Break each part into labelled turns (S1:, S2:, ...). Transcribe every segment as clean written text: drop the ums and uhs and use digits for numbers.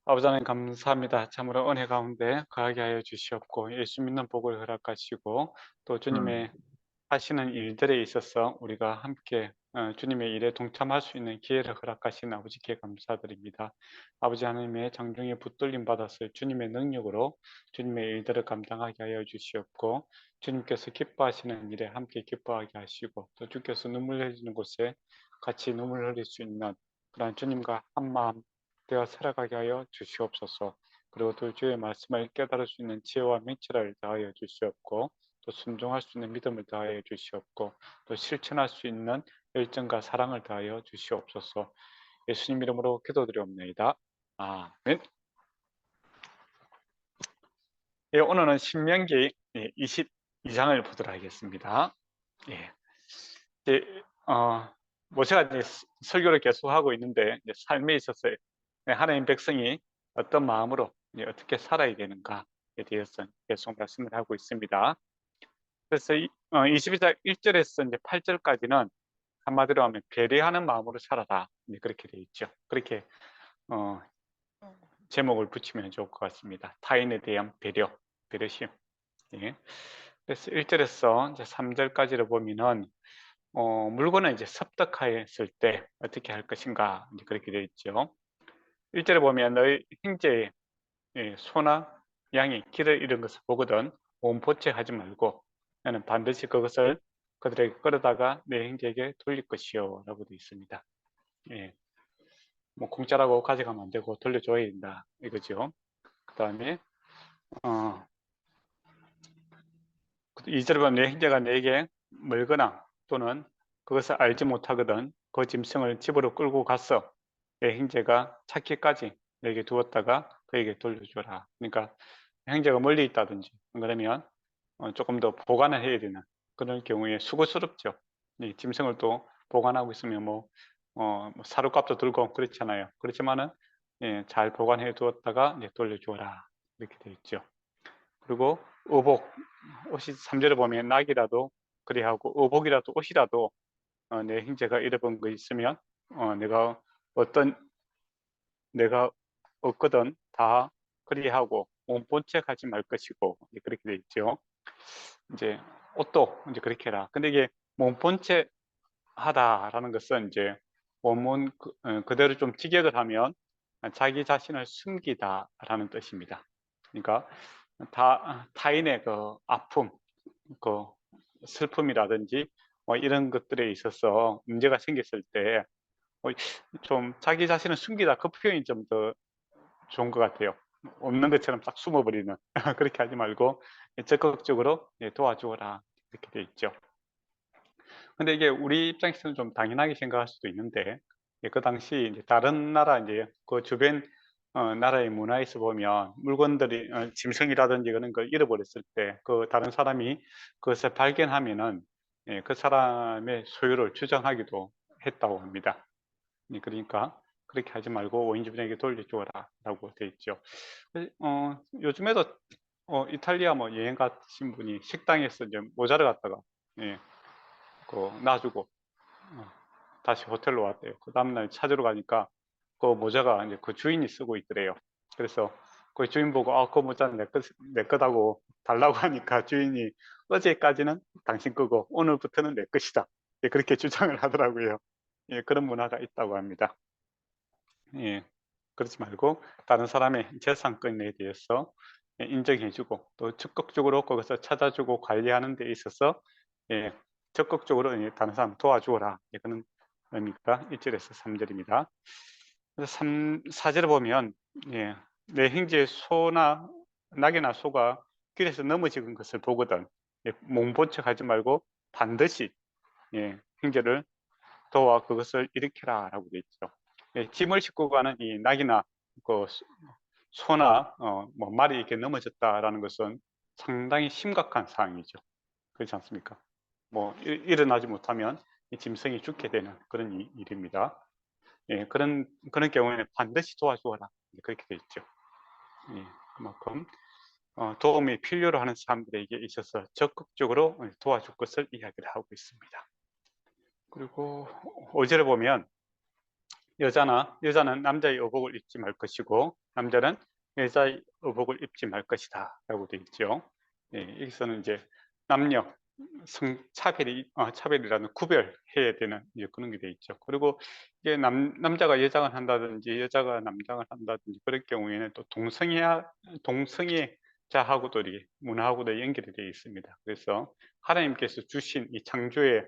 S1: 아버지 하나님 감사합니다. 참으로 은혜 가운데 거하게 하여 주시옵고 예수 믿는 복을 허락하시고 또
S2: 음,
S1: 주님의 하시는 일들에 있어서 우리가 함께 주님의 일에 동참할 수 있는 기회를 허락하신 아버지께 감사드립니다. 아버지 하나님의 장중에 붙들림 받았을 주님의 능력으로 주님의 일들을 감당하게 하여 주시옵고 주님께서 기뻐하시는 일에 함께 기뻐하게 하시고 또 주께서 눈물 흘리는 곳에 같이 눈물 흘릴 수 있는 그러한 주님과 한마음 되어 살아가게 하여 주시옵소서. 그리고 또 주의 말씀을 깨달을 수 있는 지혜와 명철을 더하여 주시옵고 또 순종할 수 있는 믿음을 더하여 주시옵고 또 실천할 수 있는 열정과 사랑을 더하여 주시옵소서. 예수님 이름으로 기도드리옵나이다. 아멘. 예, 오늘은 신명기 22장을 보도록 하겠습니다. 예, 이제, 모세가 이제 설교를 계속하고 있는데 이제 삶에 있어서 하나님 백성이 어떤 마음으로 이제 어떻게 살아야 되는가에 대해서 계속 말씀을 하고 있습니다. 그래서 22장 1절에서 이제 8절까지는 한마디로 하면 배려하는 마음으로 살아라. 이제 그렇게 되어 있죠. 그렇게 어, 제목을 붙이면 좋을 것 같습니다. 타인에 대한 배려, 배려심. 예. 그래서 1절에서 이제 3절까지를 보면은 물건을 이제 섭득하였을 때 어떻게 할 것인가 이제 그렇게 되어 있죠. 1절에 보면 너희 형제의 소나 양이 길을 잃은 것을 보거든 몸보채하지 말고 나는 반드시 그것을 그들에게 끌어다가 내 형제에게 돌릴 것이요 라고 되어 있습니다. 예. 뭐 공짜라고 가져가면 안 되고 돌려줘야 된다 이거죠. 그 다음에 2절에 보면 내 형제가 내게 멀거나 또는 그것을 알지 못하거든 그 짐승을 집으로 끌고 가서 내 형제가 찾기까지 내게 두었다가 그에게 돌려주라. 그러니까 형제가 멀리 있다든지 그러면 조금 더 보관을 해야 되는 그런 경우에 수고스럽죠. 이 짐승을 또 보관하고 있으면 뭐 사료값도 들고 그렇잖아요. 그렇지만은 예, 잘 보관해 두었다가 이제 돌려주어라 이렇게 되어 있죠. 그리고 의복, 옷이 3절에 보면 낙이라도 그리하고 의복이라도 옷이라도 내 형제가 잃어본 거 있으면 내가 어떤 내가 없거든 다 그리하고 몸본체 하지 말 것이고 그렇게 돼 있죠. 이제 옷도 이제 그렇게 해라. 근데 이게 몸본체 하다라는 것은 이제 원문 그대로 좀 직역을 하면 자기 자신을 숨기다라는 뜻입니다. 그러니까 타인의 그 아픔, 그 슬픔이라든지 뭐 이런 것들에 있어서 문제가 생겼을 때 좀 자기 자신을 숨기다 그 표현이 좀 더 좋은 것 같아요. 없는 것처럼 딱 숨어버리는 그렇게 하지 말고 적극적으로 도와주어라 이렇게 돼 있죠. 근데 이게 우리 입장에서는 좀 당연하게 생각할 수도 있는데 그 당시 이제 다른 나라 이제 그 주변 나라의 문화에서 보면 물건들이 짐승이라든지 그런 걸 잃어버렸을 때 그 다른 사람이 그것을 발견하면은 그 사람의 소유를 주장하기도 했다고 합니다. 그러니까 그렇게 하지 말고 오인주분에게 돌려주어라라고 돼 있죠. 요즘에도 이탈리아 뭐 여행 가신 분이 식당에서 이제 모자를 갖다가 예, 놔주고 다시 호텔로 왔대요. 그 다음날 찾으러 가니까 그 모자가 이제 그 주인이 쓰고 있더래요. 그래서 그 주인 보고 그 모자는 내 거다고 달라고 하니까 주인이 어제까지는 당신 거고 오늘부터는 내 것이다. 예, 그렇게 주장을 하더라고요. 예, 그런 문화가 있다고 합니다. 예, 그렇지 말고 다른 사람의 재산권에 대해서 인정해주고 또 적극적으로 거기서 찾아주고 관리하는 데 있어서 예, 적극적으로 다른 사람 도와주어라. 예, 그런 의미가 1절에서 3절입니다. 그래서 4절에 보면 예, 내 형제의 소나 낙이나 소가 길에서 넘어지는 것을 보거든 예, 몸본척하지 말고 반드시 형제를 도와 그것을 일으키라 라고 되어 있죠. 예, 짐을 싣고 가는 이 낙이나 그 소나 뭐 말이 이렇게 넘어졌다라는 것은 상당히 심각한 상황이죠. 그렇지 않습니까? 뭐 일어나지 못하면 이 짐승이 죽게 되는 그런 일입니다. 예, 그런 경우에는 반드시 도와주어라 그렇게 되어 있죠. 예, 그만큼 도움이 필요로 하는 사람들에게 있어서 적극적으로 도와줄 것을 이야기를 하고 있습니다. 그리고 5절에 보면 여자는 남자의 의복을 입지 말 것이고 남자는 여자의 의복을 입지 말 것이다 라고 되어 있죠. 예, 여기서는 이제 남녀 차별이라는 구별해야 되는 이제 그런 게 되어 있죠. 그리고 이게 남자가 여장을 한다든지 여자가 남장을 한다든지 그럴 경우에는 또 동성애자하고도 이렇게 문화하고도 연결이 되어 있습니다. 그래서 하나님께서 주신 이 창조의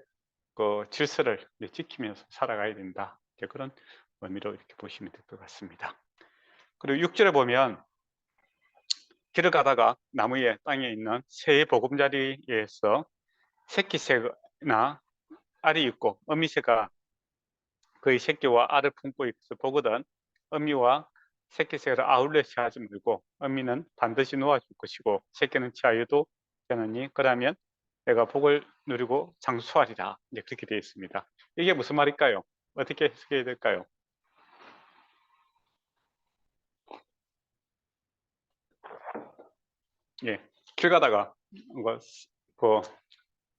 S1: 그 질서를 지키면서 살아가야 된다. 그런 의미로 이렇게 보시면 될 것 같습니다. 그리고 6절에 보면 길을 가다가 나무에 땅에 있는 새의 보금자리에서 새끼새나 알이 있고 어미새가 그의 새끼와 알을 품고 있어 보거든 어미와 새끼새를 아울러 취하지 말고 어미는 반드시 놓아줄 것이고 새끼는 취하여도 되느니 그러면 내가 복을 누리고 장수하리라. 이제 그렇게 되어 있습니다. 이게 무슨 말일까요? 어떻게 해석해야 될까요? 예, 길 가다가 그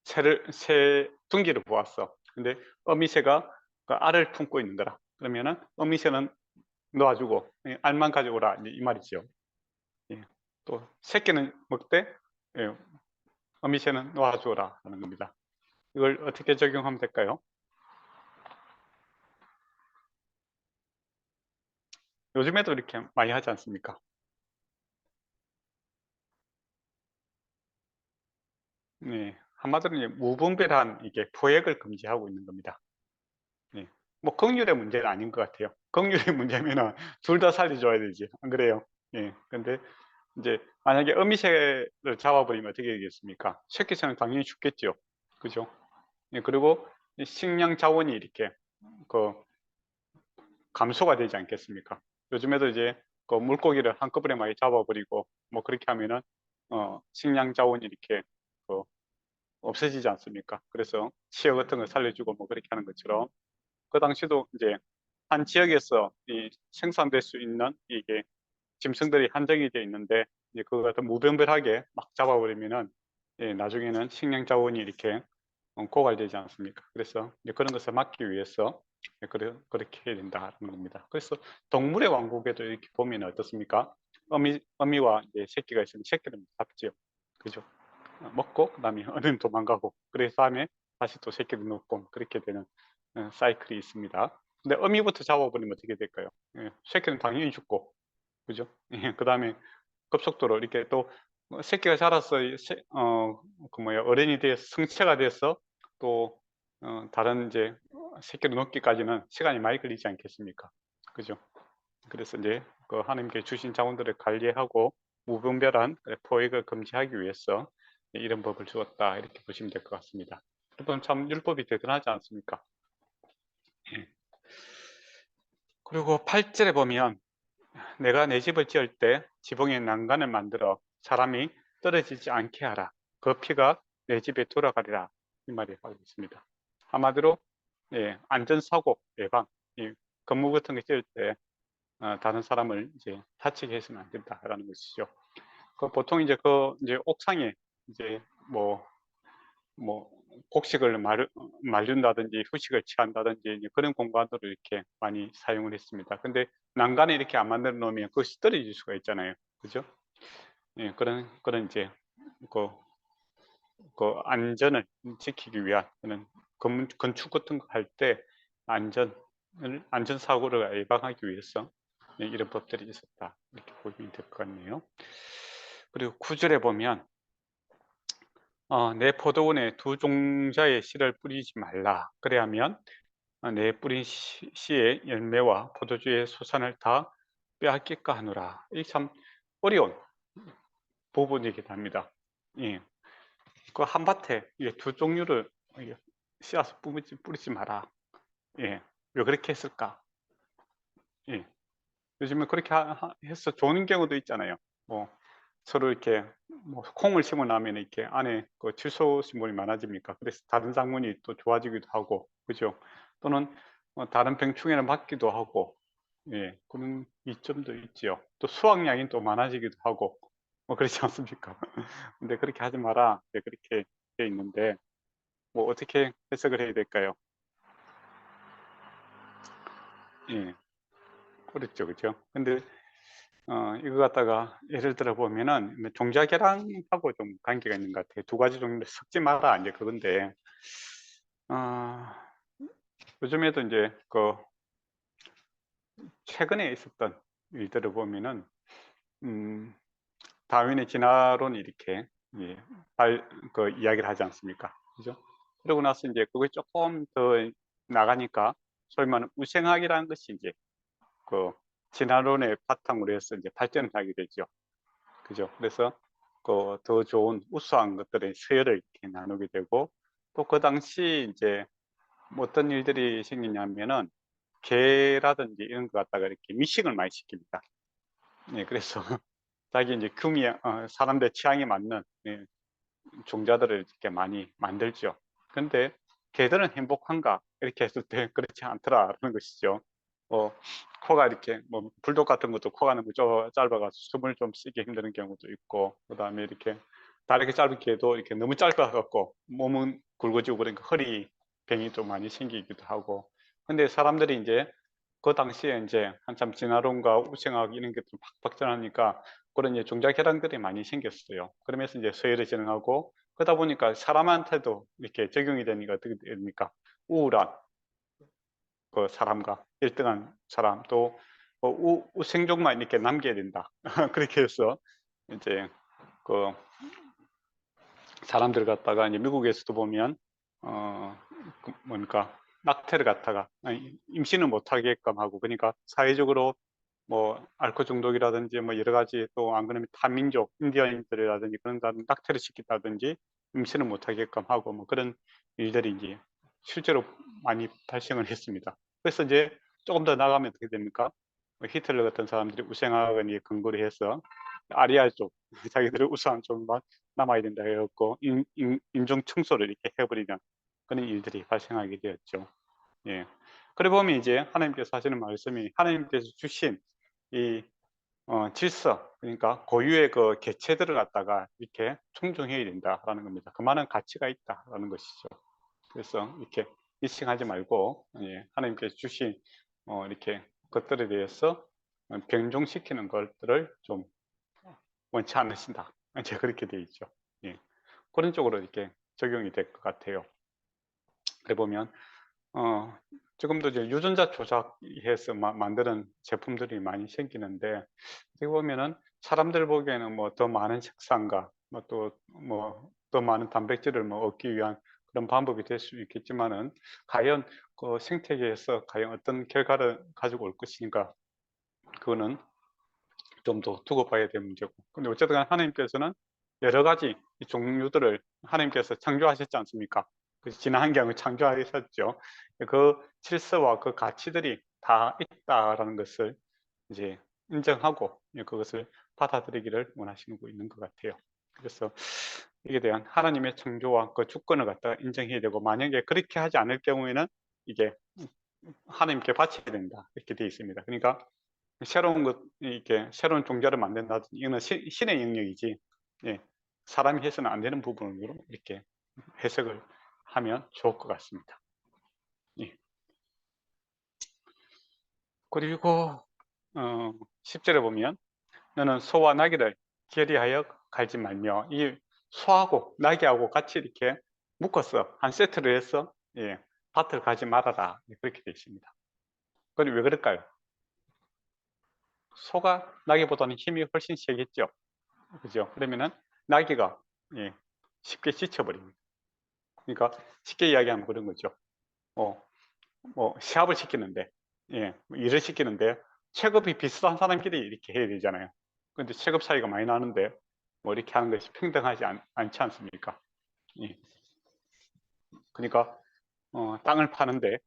S1: 새 둥기를 보았어. 근데 어미새가 그 알을 품고 있는 거라. 그러면은 어미새는 놓아주고 알만 가져오라 이 말이죠. 예. 또 새끼는 먹되 예, 어미새는 놓아주라 하는 겁니다. 이걸 어떻게 적용하면 될까요? 요즘에도 이렇게 많이 하지 않습니까? 네, 한마디로 이제 무분별한 이게 포획을 금지하고 있는 겁니다. 네. 뭐 긍휼의 문제는 아닌 것 같아요. 긍휼의 문제면은 둘 다 살려줘야 되지, 안 그래요? 예. 근데 이제 만약에 어미새를 잡아버리면 어떻게 되겠습니까? 새끼새는 당연히 죽겠죠. 그죠? 예, 그리고 식량 자원이 이렇게 그 감소가 되지 않겠습니까? 요즘에도 이제 그 물고기를 한꺼번에 많이 잡아버리고 뭐 그렇게 하면은 식량 자원이 이렇게 그 없어지지 않습니까? 그래서 치어 같은 걸 살려주고 뭐 그렇게 하는 것처럼 그 당시도 이제 한 지역에서 이 생산될 수 있는 이게 짐승들이 한정이 되어 있는데 이제 그거 같은 무분별하게 막 잡아버리면은 예, 나중에는 식량 자원이 이렇게 고갈되지 않습니까? 그래서 이제 그런 것을 막기 위해서 그렇게 해야 된다는 겁니다. 그래서 동물의 왕국에도 이렇게 보면 어떻습니까? 어미와 이제 새끼가 있으면 새끼를 잡지요. 그죠? 먹고 그다음에 어른 도망가고 그래서 다음에 다시 또 새끼를 놓고 그렇게 되는 사이클이 있습니다. 근데 어미부터 잡아버리면 어떻게 될까요? 예, 새끼는 당연히 죽고 그죠? 예, 그다음에 급속도로 이렇게 또 새끼가 자라서 그 뭐야 어른이 돼서 성체가 돼서 또 다른 이제 새끼를 놓기까지는 시간이 많이 걸리지 않겠습니까? 그죠? 그래서 이제 그 하나님께 주신 자원들을 관리하고 무분별한 포획을 금지하기 위해서 이런 법을 주었다 이렇게 보시면 될 것 같습니다. 여러분 참 율법이 대단하지 않습니까? 예. 그리고 8절에 보면 내가 내 집을 지을 때 지붕에 난간을 만들어 사람이 떨어지지 않게 하라. 그 피가 내 집에 돌아가리라. 이 말이 하고 있습니다. 한마디로 예, 안전사고 예방, 이 건물 같은 거 지을 때 다른 사람을 이제 다치게 해서는 안 된다라는 것이죠. 그 보통 이제 옥상에 이제 뭐 곡식을 말른다든지 후식을 취한다든지 이제 그런 공간으로 이렇게 많이 사용을 했습니다. 근데 난간에 이렇게 안 만들어 놓으면 그것이 떨어질 수가 있잖아요. 그죠? 예, 그런 이제 그, 그 안전을 지키기 위한 그런 건축 같은 거 할 때 안전 사고를 예방하기 위해서 예, 이런 법들이 있었다. 이렇게 보시면 될 것 같네요. 그리고 구절에 보면 내 포도원에 두 종자의 씨를 뿌리지 말라. 그래야면 내 뿌린 씨의 열매와 포도주의 소산을 다 빼앗길까 하노라. 이 참 어려운 부분이긴 합니다. 예. 그 한밭에 두 종류를 씨앗을 뿌리지 마라. 예. 왜 그렇게 했을까? 예. 요즘에 그렇게 해서 좋은 경우도 있잖아요. 뭐 서로 이렇게 뭐 콩을 심어 나면 이렇게 안에 그 질소 식물이 많아집니까? 그래서 다른 작물이 또 좋아지기도 하고, 그죠? 또는 다른 병충해를 막기도 하고, 예, 그런 이점도 있지요. 또 수확량이 또 많아지기도 하고, 뭐 그렇지 않습니까? 근데 그렇게 하지 마라. 네, 그렇게 돼 있는데, 뭐 어떻게 해석을 해야 될까요? 예, 그렇죠, 그죠? 근데 이거 갖다가 예를 들어 보면은 뭐 종자계량하고 좀 관계가 있는 것 같아요. 두 가지 정도 섞지 마라 이제 그건데, 어, 요즘에도 이제 그 최근에 있었던 일들을 보면은 음, 다윈의 진화론이 이렇게 예, 그 이야기를 하지 않습니까? 그죠? 그러고 나서 이제 그게 조금 더 나가니까 소위 말하는 우생학이라는 것이 이제 그 진화론의 바탕으로 해서 이제 발전을 하게 되죠. 그죠? 그래서 그 더 좋은 우수한 것들의 서열을 이렇게 나누게 되고, 또 그 당시 이제 뭐 어떤 일들이 생기냐면은 개라든지 이런 거 갖다가 이렇게 미싱을 많이 시킵니다. 예, 그래서 자기 이제 사람들 취향에 맞는 예, 종자들을 이렇게 많이 만들죠. 근데 개들은 행복한가? 이렇게 했을 때 그렇지 않더라라는 것이죠. 뭐 코가 이렇게 뭐 불독 같은 것도 코가 너무 짧아가지고 숨을 좀 쉬기 힘든 경우도 있고, 그다음에 이렇게 다르게 짧은 개도 이렇게 너무 짧아갖고 몸은 굵어지고 그러니까 허리 병이 좀 많이 생기기도 하고. 근데 사람들이 이제 그 당시에 이제 한참 진화론과 우생학 이런 게 좀 박박전하니까 그런 이제 종자 결항들이 많이 생겼어요. 그러면서 이제 서열을 진행하고, 그러다 보니까 사람한테도 이렇게 적용이 되니까 어떻게 됩니까? 우울한 그 사람과 1등한 사람, 또 생존만 이렇게 남겨야 된다. 그렇게 해서 이제 그 사람들 갖다가 이제 미국에서도 보면 뭔가 낙태를 갖다가 임신을 못하게끔 하고, 그러니까 사회적으로 뭐 알코올 중독이라든지 뭐 여러 가지, 또 안 그러면 타민족 인디언인들이라든지 그런 사람 낙태를 시킨다든지 임신을 못하게끔 하고 뭐 그런 일들이 이제 실제로 많이 발생을 했습니다. 그래서 이제 조금 더 나가면 어떻게 됩니까? 뭐 히틀러 같은 사람들이 우생학을 근거로 해서 아리아 쪽 자기들의 우수한 쪽만 남아야 된다 해갖고 인종 청소를 이렇게 해버리는 그런 일들이 발생하게 되었죠. 예. 그래 보면 이제 하나님께서 하시는 말씀이 하나님께서 주신 이 질서, 그러니까 고유의 그 개체들을 갖다가 이렇게 존중해야 된다라는 겁니다. 그만한 가치가 있다라는 것이죠. 그래서 이렇게 미싱하지 말고 예, 하나님께서 주신 이렇게 것들에 대해서 변종시키는 것들을 좀 원치 않으신다. 이제 그렇게 되어 있죠. 예. 그런 쪽으로 이렇게 적용이 될 것 같아요. 그래 보면 어, 지금도 이제 유전자 조작해서 만드는 제품들이 많이 생기는데, 어떻게 보면은 사람들 보기에는 뭐 더 많은 색상과 뭐 또 뭐 더 많은 단백질을 뭐 얻기 위한 그런 방법이 될 수 있겠지만은, 과연 그 생태계에서 과연 어떤 결과를 가지고 올 것인가, 그거는 좀 더 두고 봐야 될 문제고. 근데 어쨌든 하나님께서는 여러 가지 이 종류들을 하나님께서 창조하셨지 않습니까? 그 진화 환경을 창조하셨죠. 그 질서와 그 가치들이 다 있다라는 것을 이제 인정하고 그것을 받아들이기를 원하시고 있는 것 같아요. 그래서 이에 대한 하나님의 창조와 그 주권을 갖다가 인정해야 되고, 만약에 그렇게 하지 않을 경우에는 이게 하나님께 바쳐야 된다 이렇게 되어 있습니다. 그러니까 새로운 것, 이렇게 새로운 종자를 만든다든지 이거는 신의 영역이지, 예, 사람이 해서는 안 되는 부분으로 이렇게 해석을 하면 좋을 것 같습니다. 예. 그리고 10절에 보면 너는 소와 나귀를 결의하여 갈지 말며, 이 소하고 나귀하고 같이 이렇게 묶어서 한 세트를 해서 예, 밭을 가지 말아라 그렇게 되어 있습니다. 그럼 왜 그럴까요? 소가 나귀보다는 힘이 훨씬 세겠죠. 그죠? 그러면은 나귀가 예, 쉽게 지쳐버립니다. 그러니까 쉽게 이야기하면 그런 거죠. 뭐 시합을 시키는데, 예, 일을 시키는데 체급이 비슷한 사람끼리 이렇게 해야 되잖아요. 근데 체급 차이가 많이 나는데 뭐 이렇게 하는 것이 평등하지 않지 않습니까? 예. 그러니까 땅을 파는데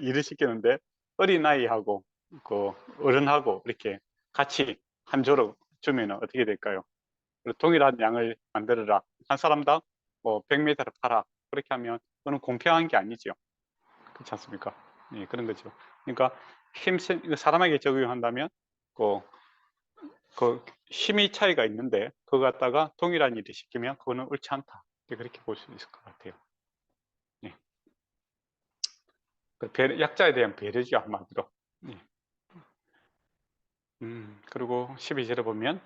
S1: 일을 시키는데 어린아이하고 그 어른하고 이렇게 같이 한 조로 주면 어떻게 될까요? 동일한 양을 만들어라. 한 사람당 뭐 100m를 팔아. 그렇게 하면 그건 공평한 게 아니죠. 그렇지 않습니까? 예, 그런 거죠. 그러니까 사람에게 적용한다면 그, 그 힘의 차이가 있는데 그거 갖다가 동일한 일을 시키면 그거는 옳지 않다. 그렇게 볼 수 있을 것 같아요. 예. 약자에 대한 배려죠, 한마디로. 예. 그리고 12절에 보면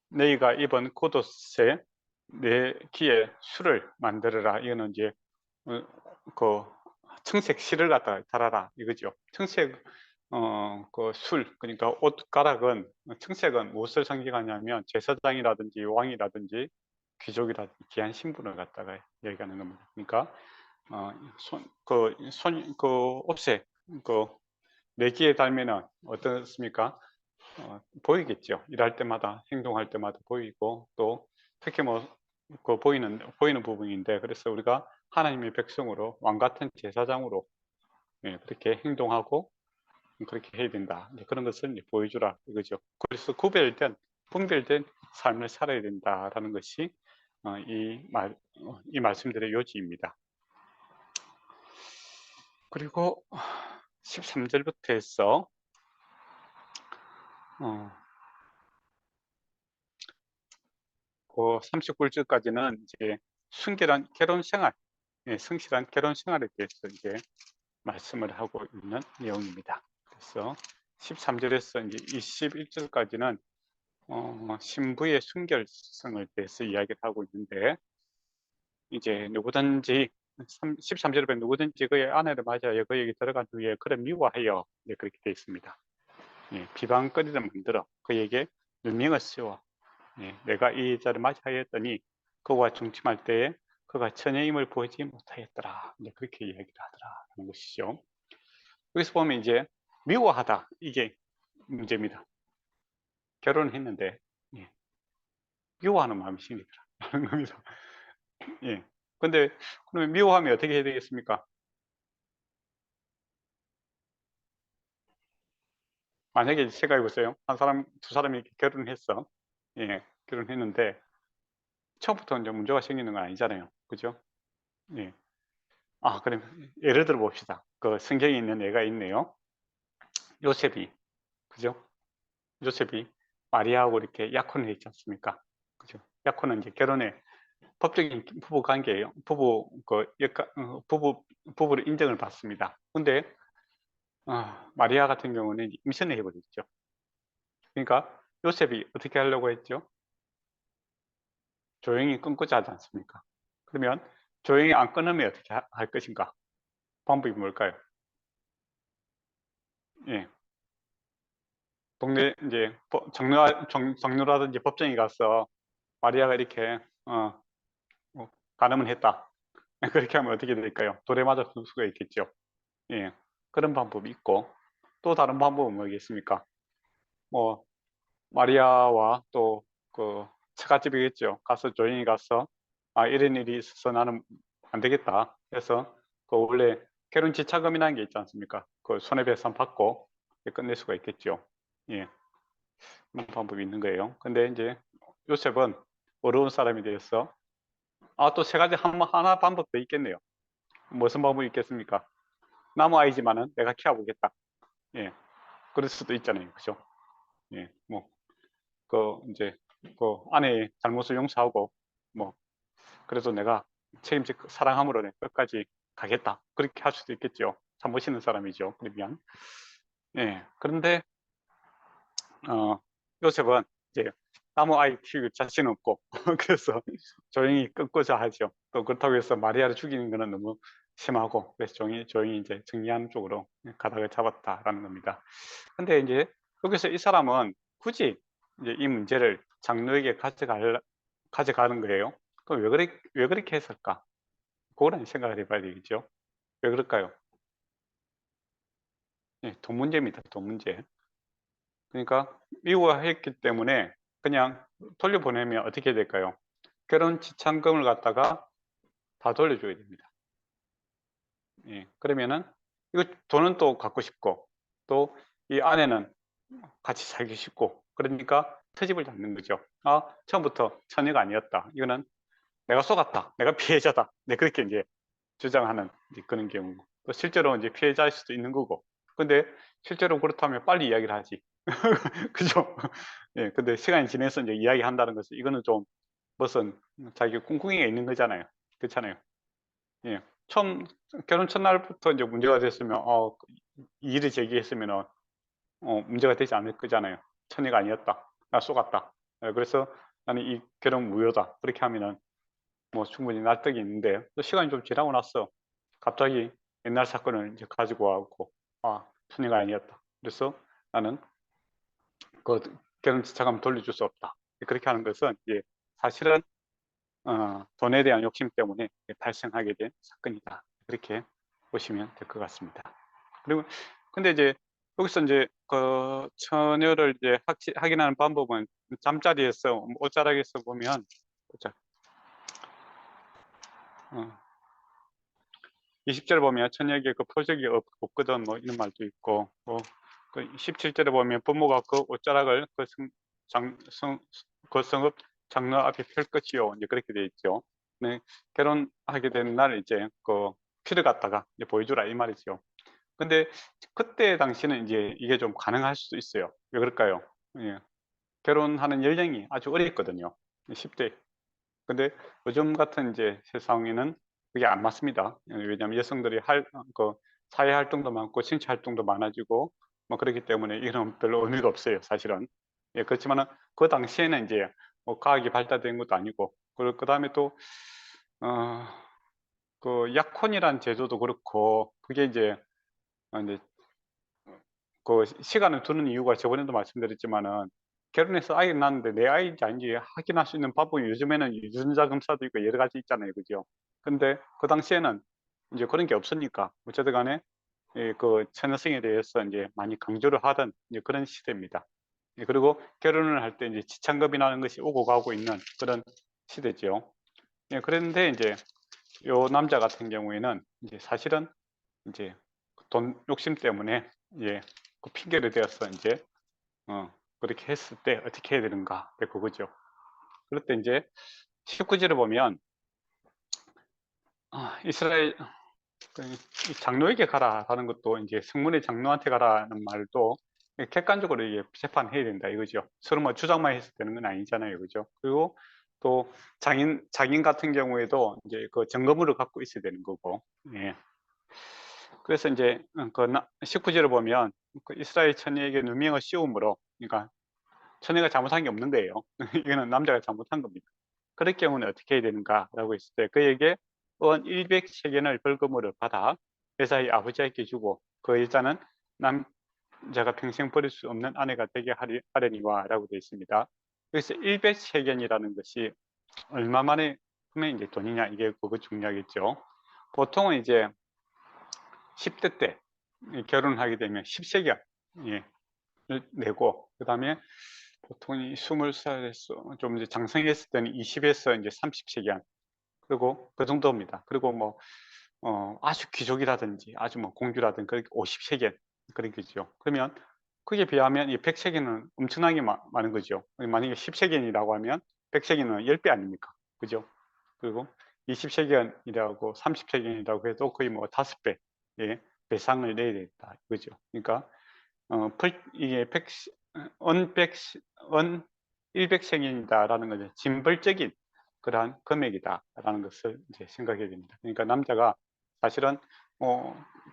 S1: 너희가 입은 겉옷에 내 귀에 술을 만들어라. 이거는 이제 그 청색 실을 갖다가 달아라 이거죠. 청색 그 술, 그러니까 옷가락은, 청색은 무엇을 상징하냐면 제사장이라든지 왕이라든지 귀족이라든지 귀한 신분을 갖다가 얘기하는 겁니다. 그러니까 그 옷에 내 귀에 달면은 어떻습니까? 보이겠죠. 일할 때마다, 행동할 때마다 보이고, 또 특히 보이는 부분인데, 그래서 우리가 하나님의 백성으로, 왕 같은 제사장으로, 예, 그렇게 행동하고 그렇게 해야 된다. 그런 것을 보여주라 이거죠. 그래서 분별된 삶을 살아야 된다라는 것이 이 말씀들의 요지입니다. 그리고 13절부터 해서 39절까지는 이제 순결한 결혼 생활, 성실한 결혼 생활에 대해서 이제 말씀을 하고 있는 내용입니다. 그래서 13절에서 이제 21절까지는 신부의 순결성을 대해서 이야기를 하고 있는데, 이제 누구든지 13절에 보면 누구든지 그의 아내를 맞이하여 그에게 들어간 후에 그를 미워하여, 그렇게 되어 있습니다. 비방거리를 만들어 그에게 누명을 씌워, 내가 이 여자를 맞이하였더니 그와 중침할 때에 그가 처녀임을 보이지 못하였더라. 그렇게 이야기를 하더라는 것이죠. 여기서 보면 이제 미워하다, 이게 문제입니다. 결혼을 했는데 미워하는 마음이 생기더라는 겁니다. 근데 그러면 미워하면 어떻게 해야 되겠습니까? 만약에 생각해 보세요. 두 사람이 결혼했어. 결혼했는데 처음부터 이제 문제가 생기는 건 아니잖아요. 그죠? 예. 그럼 예를 들어 봅시다. 그 성경에 있는 애가 있네요. 요셉이, 그죠? 요셉이 마리아하고 이렇게 약혼을 했지 않습니까? 그죠? 약혼은 이제 결혼의 법적인 부부 관계예요. 부부를 인정을 받습니다. 근데 마리아 같은 경우는 임신을 해버렸죠. 그러니까 요셉이 어떻게 하려고 했죠? 조용히 끊고자 하지 않습니까? 그러면 조용히 안 끊으면 어떻게 할 것인가? 방법이 뭘까요? 예. 동네 이제 장로라든지 법정에 가서 마리아가 이렇게 간음을 했다. 그렇게 하면 어떻게 될까요? 돌에 맞아 죽을 수가 있겠죠. 예. 그런 방법이 있고, 또 다른 방법은 뭐겠습니까? 뭐 마리아와 또 그 처갓집이겠죠. 가서 조용히 가서 이런 일이 있어서 나는 안 되겠다. 그래서 그 원래 결혼 지차금이라는 게 있지 않습니까? 그 손해배상 받고 끝낼 수가 있겠죠. 예, 그런 방법이 있는 거예요. 근데 이제 요셉은 어려운 사람이 되어서 또 세 가지 하나 방법 도 있겠네요. 무슨 방법이 있겠습니까? 나무 아이지만은 내가 키워보겠다. 예, 그럴 수도 있잖아요. 그죠? 예, 이제 아내의 잘못을 용서하고 뭐 그래서 내가 사랑함으로 내 끝까지 가겠다. 그렇게 할 수도 있겠죠. 참 멋있는 사람이죠. 그러면 그런데 요셉은 이제 나무 아이 키울 자신 없고 그래서 조용히 끊고자 하죠. 또 그렇다고 해서 마리아를 죽이는 것은 너무 심하고, 그래서 조용히 이제 정리하는 쪽으로 가닥을 잡았다라는 겁니다. 근데 이제 여기서 이 사람은 굳이 이제 이 문제를 장로에게 가져가는 거예요. 그럼 왜 그렇게 했을까? 그거는 생각을 해봐야 되겠죠. 왜 그럴까요? 돈 문제입니다. 돈 문제. 그러니까 미워했기 때문에 그냥 돌려보내면 어떻게 될까요? 결혼 지참금을 갖다가 다 돌려줘야 됩니다. 그러면은 이거 돈은 또 갖고 싶고, 또 이 아내는 같이 살기 쉽고, 그러니까 트집을 잡는 거죠. 처음부터 처녀가 아니었다. 이거는 내가 속았다. 내가 피해자다. 그렇게 이제 주장하는 그런 경우. 또 실제로 이제 피해자일 수도 있는 거고. 근데 실제로 그렇다면 빨리 이야기를 하지. 그죠? 근데 시간이 지나서 이제 이야기한다는 것은 이거는 좀 무슨 자기 꿍꿍이가 있는 거잖아요. 그렇잖아요. 예. 결혼 첫날부터 이제 문제가 됐으면 이의를 제기했으면은 문제가 되지 않을 거잖아요. "처녀가 아니었다. 나 속았다. 그래서 나는 이 결혼 무효다." 그렇게 하면은 뭐 충분히 납득이 있는데, 또 시간이 좀 지나고 나서 갑자기 옛날 사건을 이제 가지고 와 갖고 "아, 처녀가 아니었다. 그래서 나는 그 결혼 지참금 돌려줄 수 없다." 그렇게 하는 것은 이제 사실은 돈에 대한 욕심 때문에 발생하게 된 사건이다. 그렇게 보시면 될 것 같습니다. 그리고 근데 이제 여기서 이제 그 처녀를 이제 확인하는 방법은 잠자리에서 옷자락에서 보면, 자, 20절에 보면 처녀에게 그 표적이 없거든, 뭐 이런 말도 있고, 그 17절에 보면 부모가 그 옷자락을 그 성읍 장로 앞에 펼 것이요, 이제 그렇게 돼 있죠. 네, 결혼하게 된 날 이제 그 피를 갖다가 이제 보여주라 이 말이죠. 근데 그때 당시는 이제 이게 좀 가능할 수도 있어요. 왜 그럴까요? 예. 결혼하는 연령이 아주 어렸거든요. 10대. 근데 요즘 같은 이제 세상에는 그게 안 맞습니다. 왜냐하면 여성들이 그 사회 활동도 많고 신체 활동도 많아지고 뭐 그렇기 때문에 이런 별로 의미가 없어요, 사실은. 예, 그렇지만은 그 당시에는 이제 뭐 과학이 발달된 것도 아니고, 그리고 그다음에 또 그 약혼이란 제도도 그렇고, 그게 이제 이제 그 시간을 두는 이유가 저번에도 말씀드렸지만은, 결혼해서 아이를 낳았는데 내 아이인지 아닌지 확인할 수 있는 방법이 요즘에는 유전자 검사도 있고 여러 가지 있잖아요. 그죠? 근데 그 당시에는 이제 그런 게 없으니까 어쨌든 간에 그 처녀성에 대해서 이제 많이 강조를 하던 이제 그런 시대입니다. 예, 그리고 결혼을 할 때 이제 지참금이라는 것이 오고 가고 있는 그런 시대죠. 예, 그런데 이제 요 남자 같은 경우에는 이제 사실은 이제 돈 욕심 때문에, 예, 그 핑계를 대어서 이제 그렇게 했을 때 어떻게 해야 되는가? 네, 그거죠. 그럴 때 이제 19절을 보면 이스라엘 이 장로에게 가라라는 것도, 이제 성문의 장로한테 가라는 말도 객관적으로 이게 재판해야 된다 이거죠. 서로 뭐 주장만 해서 되는 건 아니잖아요, 그죠? 그리고 또 장인 같은 경우에도 이제 그 증거물을 갖고 있어야 되는 거고, 예. 그래서 이제 19절을 보면 그 이스라엘 처녀에게 누명을 씌움으로, 그러니까 처녀가 잘못한 게 없는데요. 이거는 남자가 잘못한 겁니다. 그럴 경우는 어떻게 해야 되는가라고 했을 때, 그에게 원 100세겔을 벌금으로 받아 여자의 아버지에게 주고 그 여자는 남자가 평생 버릴 수 없는 아내가 되게 하려니와라고 되어 있습니다. 그래서 100세겔이라는 것이 얼마만에 하면 이제 돈이냐, 이게 그거 중요하겠죠. 보통은 이제 10대 때 결혼을 하게 되면 10세겔 내고, 그 다음에 보통 20살에서 좀 이제 장성했을 때는 20에서 이제 30세기한, 그리고 그 정도입니다. 그리고 뭐 아주 귀족이라든지 아주 뭐 공주라든지 그렇게 50세기 그런 거죠. 그러면 그게 비하면 이 100세기는 엄청나게 많은 거죠. 만약에 10세기이라고 하면 100세기는 10배 아닙니까? 그죠? 그리고 20세기이라고 30세기이라고 해도 거의 뭐 5배 예, 배상을 내야 된다. 그죠? 그러니까 이게 100세기이다라는 것은 징벌적인 그러한 금액이다라는 것을 이제 생각해야 됩니다. 그러니까 남자가 사실은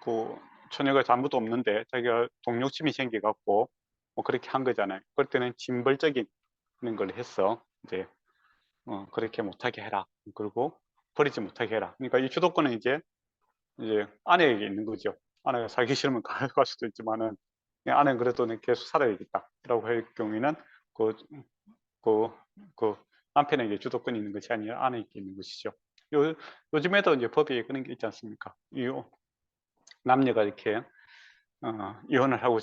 S1: 그 처녀가 잘못도 없는데 자기가 동욕심이 생겨 갖고 뭐 그렇게 한 거잖아요. 그럴 때는 징벌적인 그런 걸 해서 이제 그렇게 못하게 해라. 그리고 버리지 못하게 해라. 그러니까 이 주도권은 이제 아내에게 있는 거죠. 아내가 살기 싫으면 가갈 수도 있지만은, 아내는 그래도 계속 살아야겠다라고 할 경우에는 그, 그, 그 남편에게 주도권이 있는 것이 아니라 아내에게 있는 것이죠. 요즘에도 이제 법에 그런 게 있지 않습니까? 남녀가 이렇게 이혼을 하고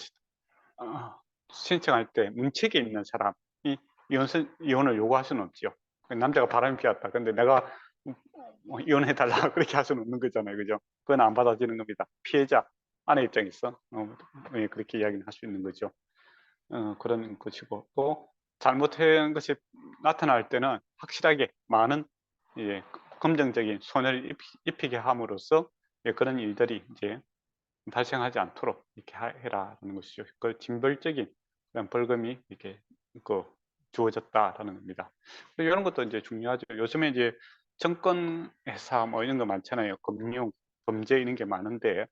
S1: 신청할 때 문책에 있는 사람이 이혼을 요구할 수는 없죠. 남자가 바람이 피웠다. 근데 내가 이혼해달라 그렇게 할 수는 없는 거잖아요. 그죠? 그건 안 받아지는 겁니다. 피해자, 아내 입장에서 그렇게 이야기는 할 수 있는 거죠. 그런 것이고, 또 잘못한 것이 나타날 때는 확실하게 많은 긍정적인 손해를 입히게 함으로써 그런 일들이 이제 발생하지 않도록 이렇게 해라라는 것이죠. 그 징벌적인 그런 벌금이 이렇게 그 주어졌다라는 겁니다. 이런 것도 이제 중요하죠. 요즘에 이제 정권 회사 뭐 이런 거 많잖아요. 금융, 범죄 이런 게 많은데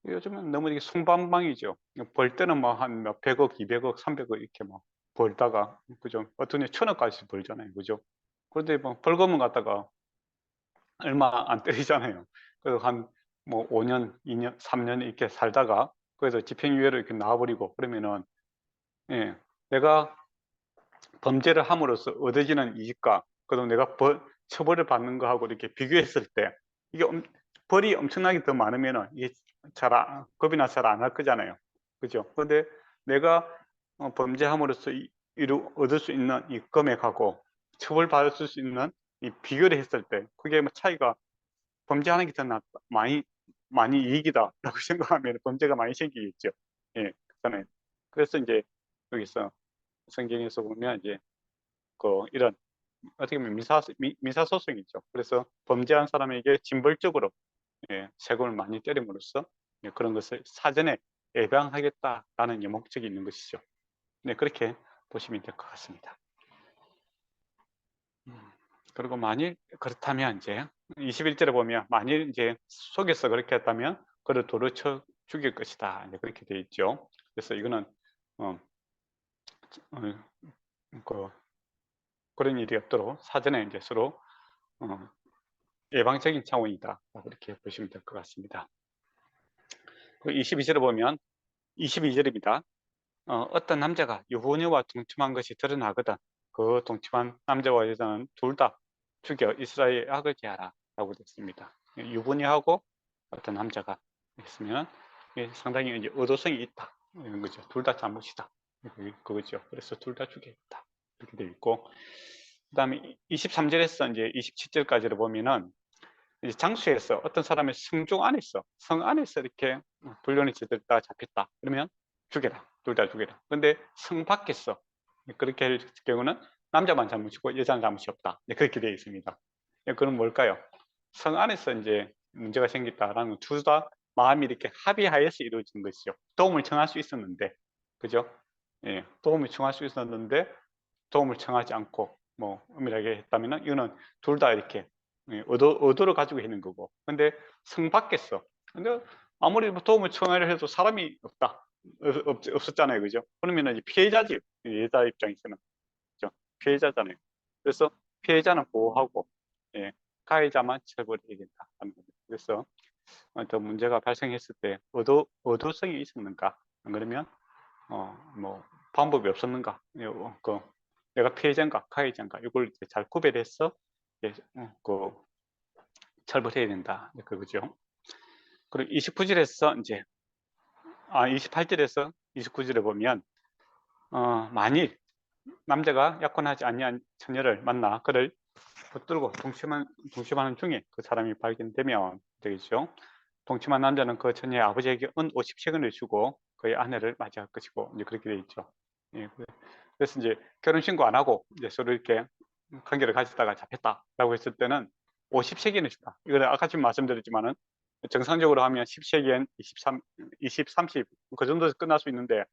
S1: 요즘은 너무 이게 송방망이죠. 벌 때는 뭐 한 몇 100억, 200억, 300억 이렇게 뭐 벌다가, 그죠? 어떤 애 1000억까지 벌잖아요. 그죠? 그런데 뭐 벌금을 갖다가 얼마 안 때리잖아요. 그래서 한 뭐 5년, 2년, 3년 이렇게 살다가 그래서 집행유예로 이렇게 나와버리고 그러면은, 예, 내가 범죄를 함으로써 얻어지는 이익과 그다음 내가 처벌을 받는 거하고 이렇게 비교했을 때 이게 벌이 엄청나게 더 많으면은 이게 겁이 나서 잘 안 할 거잖아요. 그죠? 근데 내가 범죄함으로써 얻을 수 있는 이 금액하고 처벌받을 수 있는 이 비교를 했을 때 그게 뭐 차이가, 범죄하는 게 더 많이 이익이다라고 생각하면 범죄가 많이 생기겠죠. 예, 그렇잖아요. 그래서 이제 여기서 성경에서 보면 이제 이런 어떻게 보면 민사소송이죠. 그래서 범죄한 사람에게 징벌적으로, 예, 세금을 많이 때림으로써, 예, 그런 것을 사전에 예방하겠다라는 목적이 있는 것이죠. 네, 그렇게 보시면 될 것 같습니다. 그리고 만일 그렇다면 이제 21절에 보면 만일 이제 속여서 그렇게 했다면 그를 돌을 쳐 죽일 것이다. 이제 그렇게 되어 있죠. 그래서 이거는 어, 어, 그, 그런 일이 없도록 사전에 이제 서로 어, 예방적인 차원이다. 그렇게 보시면 될 것 같습니다. 22절에 보면 22절입니다. 어떤 남자가 유부녀와 동침한 것이 드러나거든 그 동침한 남자와 여자는 둘 다 죽여 이스라엘에 악을 제하라 라고 됐습니다. 유부녀하고 어떤 남자가 있으면 상당히 이제 의도성이 있다 이런 거죠. 둘 다 잘못이다 그거죠. 그래서 둘 다 죽여야겠다 이렇게 되어 있고, 그 다음에 23절에서 이제 27절까지를 보면은 이제 장수에서 어떤 사람의 성 안에서 이렇게 불륜이 저질렀다 잡혔다 그러면 죽여라, 둘 다 죽여라. 근데 성 밖에서 그렇게 할 경우는 남자만 잘못이고 여자는 잘못이 없다, 그렇게 되어 있습니다. 그건 뭘까요? 성 안에서 이제 문제가 생겼다라는 건 둘 다 마음이 이렇게 합의하여서 이루어진 것이죠. 도움을 청할 수 있었는데, 그죠? 예, 도움을 청할 수 있었는데 도움을 청하지 않고 뭐 은밀하게 했다면은 이거는 둘 다 이렇게 의도를 가지고 있는 거고. 근데 성 밖에서, 근데 아무리 뭐 도움을 청하려 해도 사람이 없었잖아요. 그죠? 그러면은 이제 피해자지, 여자 입장에서는. 그죠? 피해자잖아요. 그래서 피해자는 보호하고, 예, 가해자만 처벌해야 된다 하는 거죠. 그래서 더 문제가 발생했을 때 의도성이 있었는가, 안 그러면 뭐 방법이 없었는가, 내가 피해자인가 가해자인가 이걸 잘 구별해서 처벌해야 된다 그거죠. 그리고 29절에서 이제 28절에서 29절에 보면 만일 남자가 약혼하지 아니한 처녀를 만나 그를 붙들고 동침하는 중에 그 사람이 발견되면 되겠죠. 동침한 남자는 그 처녀의 아버지에게 은 50세겔을 주고 그의 아내를 맞이할 것이고, 이제 그렇게 되어 있죠. 예, 그래서 이제 결혼 신고 안 하고 이제 서로 이렇게 관계를 가지다가 잡혔다라고 했을 때는 50세겔을 준다. 이걸 아까 지금 말씀드렸지만은 정상적으로 하면 10세겔, 20, 30, 그 정도에서 끝날 수 있는데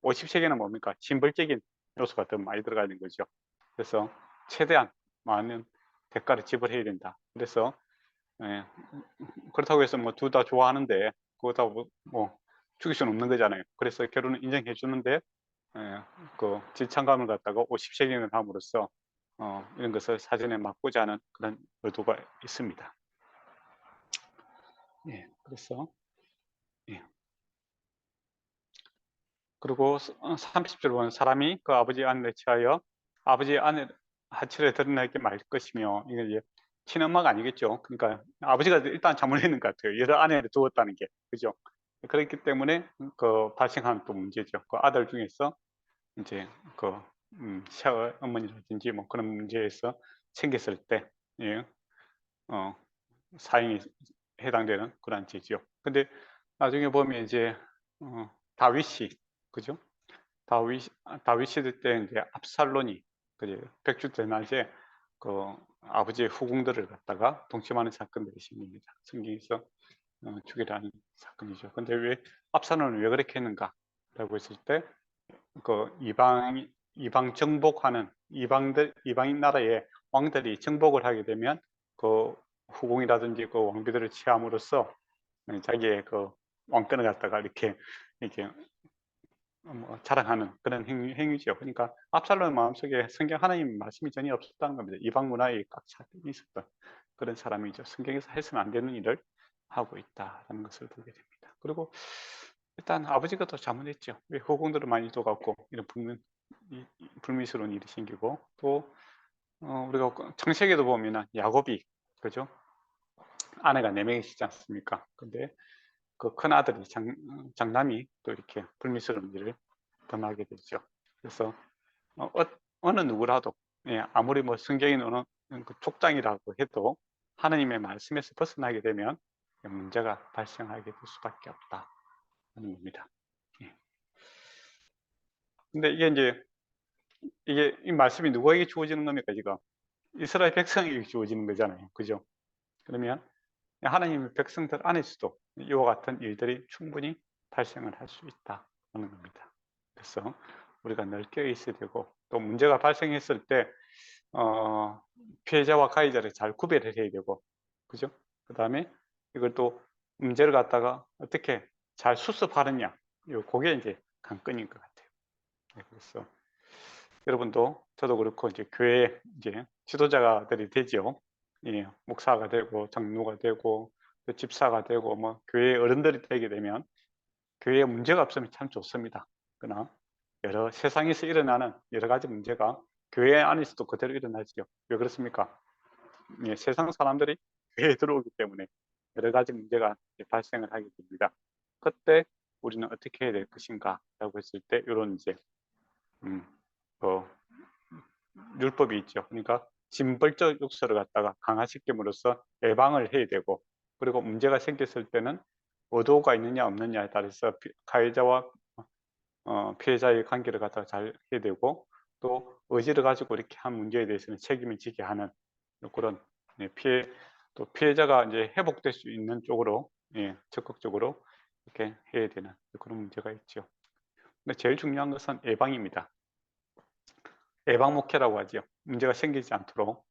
S1: 50세겔은 뭡니까? 징벌적인 요소가 더 많이 들어가 있는 거죠. 그래서 최대한 많은 대가를 지불해야 된다. 그래서 예, 그렇다고 해서 뭐 둘 다 좋아하는데 그거 다 뭐 죽일 수는 없는 거잖아요. 그래서 결혼을 인정해 주는데 그 질창감을 갖다가 50세경을 함으로써 이런 것을 사전에 막고자 하는 그런 의도가 있습니다. 예, 그래서 예. 그리고 30절 보면 사람이 그 아버지 아내를 취하여 아버지 아내 하체를 드러내게 말 것이며, 이게 이제 친엄마가 아니겠죠. 그러니까 아버지가 일단 잘못했는 것 같아요. 여러 아내를 두었다는 게, 그죠? 그렇기 때문에 그 발생하는 또 문제죠. 그 아들 중에서 이제 그 시어 어머니라든지 뭐 그런 문제에서 생겼을 때, 예, 어, 사형이 해당되는 그런 죄지요. 근데 나중에 보면 이제 다윗이, 그죠? 다윗이 때 이제 압살론이 그 백주 대낮에 그 아버지의 후궁들을 갖다가 동침하는 사건들이 생깁니다. 성경에서 죽이라는 사건이죠. 근데 왜 압살론은 왜 그렇게 했는가라고 했을 때 그 이방 정복하는 이방인 나라의 왕들이 정복을 하게 되면 그 후궁이라든지 그 왕비들을 취함으로써 자기의 그 왕권을 갖다가 이렇게 뭐 자랑하는 그런 행위죠. 그러니까 압살롬의 마음속에 성경 하나님 말씀이 전혀 없었다는 겁니다. 이방 문화에 꽉 차 있었던 그런 사람이죠. 성경에서 해서는 안 되는 일을 하고 있다라는 것을 보게 됩니다. 그리고 일단 아버지가 더 잘못했죠. 왜 후궁들을 많이 둬갖고 이런 불미스러운 일이 생기고, 또 우리가 창세기도 보면은 야곱이, 그죠? 아내가 4명이시지 않습니까? 근데 그 큰 아들이 장남이 또 이렇게 불미스러운 일을 범하게 되죠. 그래서 어느 누구라도, 예, 아무리 뭐 성경인 어느 그 족장이라고 해도 하나님의 말씀에서 벗어나게 되면 문제가 발생하게 될 수밖에 없다는 겁니다. 예. 근데 이게 이 말씀이 누구에게 주어지는 겁니까? 지금 이스라엘 백성에게 주어지는 거잖아요. 그죠? 그러면 하나님의 백성들 안에서도 이와 같은 일들이 충분히 발생을 할 수 있다는 겁니다. 그래서 우리가 늘 깨어 있어야 되고, 또 문제가 발생했을 때 피해자와 가해자를 잘 구별을 해야 되고, 그죠? 그 다음에 이걸 또 문제를 갖다가 어떻게 잘 수습하느냐, 그게 이제 관건인 것 같아요. 네, 그래서 여러분도, 저도 그렇고 이제 교회 이제 지도자들이 되죠. 예, 목사가 되고 장로가 되고 또 집사가 되고 뭐 교회 어른들이 되게 되면 교회에 문제가 없으면 참 좋습니다. 그러나 여러 세상에서 일어나는 여러 가지 문제가 교회 안에서도 그대로 일어나죠. 왜 그렇습니까? 예, 세상 사람들이 교회에 들어오기 때문에 여러 가지 문제가 발생을 하게 됩니다. 그때 우리는 어떻게 해야 될 것인가 라고 했을 때 이런 이제 그 율법이 있죠. 그러니까 징벌적 욕설을 갖다가 강화시킴으로써 예방을 해야 되고, 그리고 문제가 생겼을 때는 의도가 있느냐 없느냐에 따라서 가해자와 피해자의 관계를 갖다가 잘 해야 되고, 또 의지를 가지고 이렇게 한 문제에 대해서는 책임을 지게 하는 그런, 예, 또 피해자가 이제 회복될 수 있는 쪽으로, 예, 적극적으로 이렇게 해야 되는 그런 문제가 있죠. 근데 제일 중요한 것은 예방입니다. 예방 목회라고 하죠. 문제가 생기지 않도록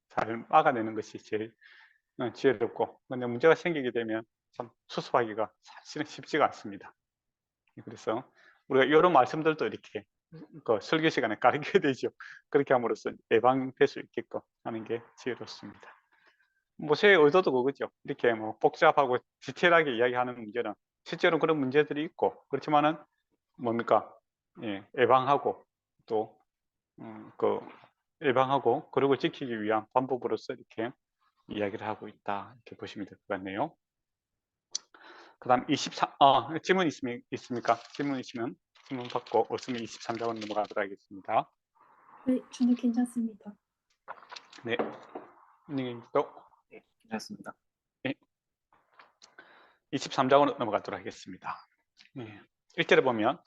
S1: 잘 막아내는 것이 제일 지혜롭고, 근데 문제가 생기게 되면 참 수습하기가 사실은 쉽지가 않습니다. 그래서 우리가 이런 말씀들도 이렇게 그 설교 시간에 가르쳐야 되죠. 그렇게 함으로써 예방될 수 있게끔 하는 게 지혜롭습니다. 모세의 의도도 그거죠. 이렇게 뭐 복잡하고 디테일하게 이야기하는 문제는 실제로 그런 문제들이 있고, 그렇지만은 뭡니까? 예, 예방하고 또 그 예방하고 그리고 지키기 위한 방법으로서 이렇게 이야기를 하고 있다, 이렇게 보시면 될 것 같네요. 그 다음 23, 질문 있습니까? 질문 있으면 질문 받고 없으면 23장으로 넘어가도록 하겠습니다.
S2: 네, 저는 괜찮습니다.
S1: 네, 님도
S3: 네, 괜찮습니다.
S1: 네, 23장으로 넘어가도록 하겠습니다. 네, 1절에 보면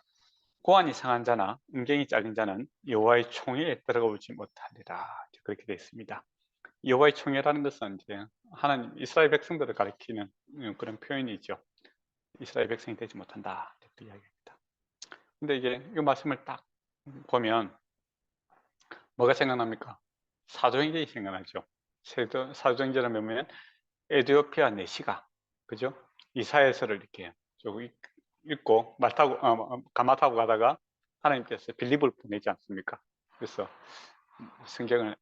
S1: 고안이 상한 자나 음경이 잘린 자는 여호와의 총회에 들어가보지 못하리라, 그렇게 되어 있습니다. 여호와의 총회라는 것은 이제 하나님 이스라엘 백성들을 가리키는 그런 표현이죠. 이스라엘 백성이 되지 못한다, 이렇게 이야기합니다. 근데 이게 이 말씀을 딱 보면 뭐가 생각납니까? 사도행전이 생각나죠. 사도행전을 보면 에디오피아 내시가, 그죠? 이사야서를 이렇게 쭉 읽고 가마 타고 가다가 하나님께서 빌립을 보내지 않습니까? 그래서 성경을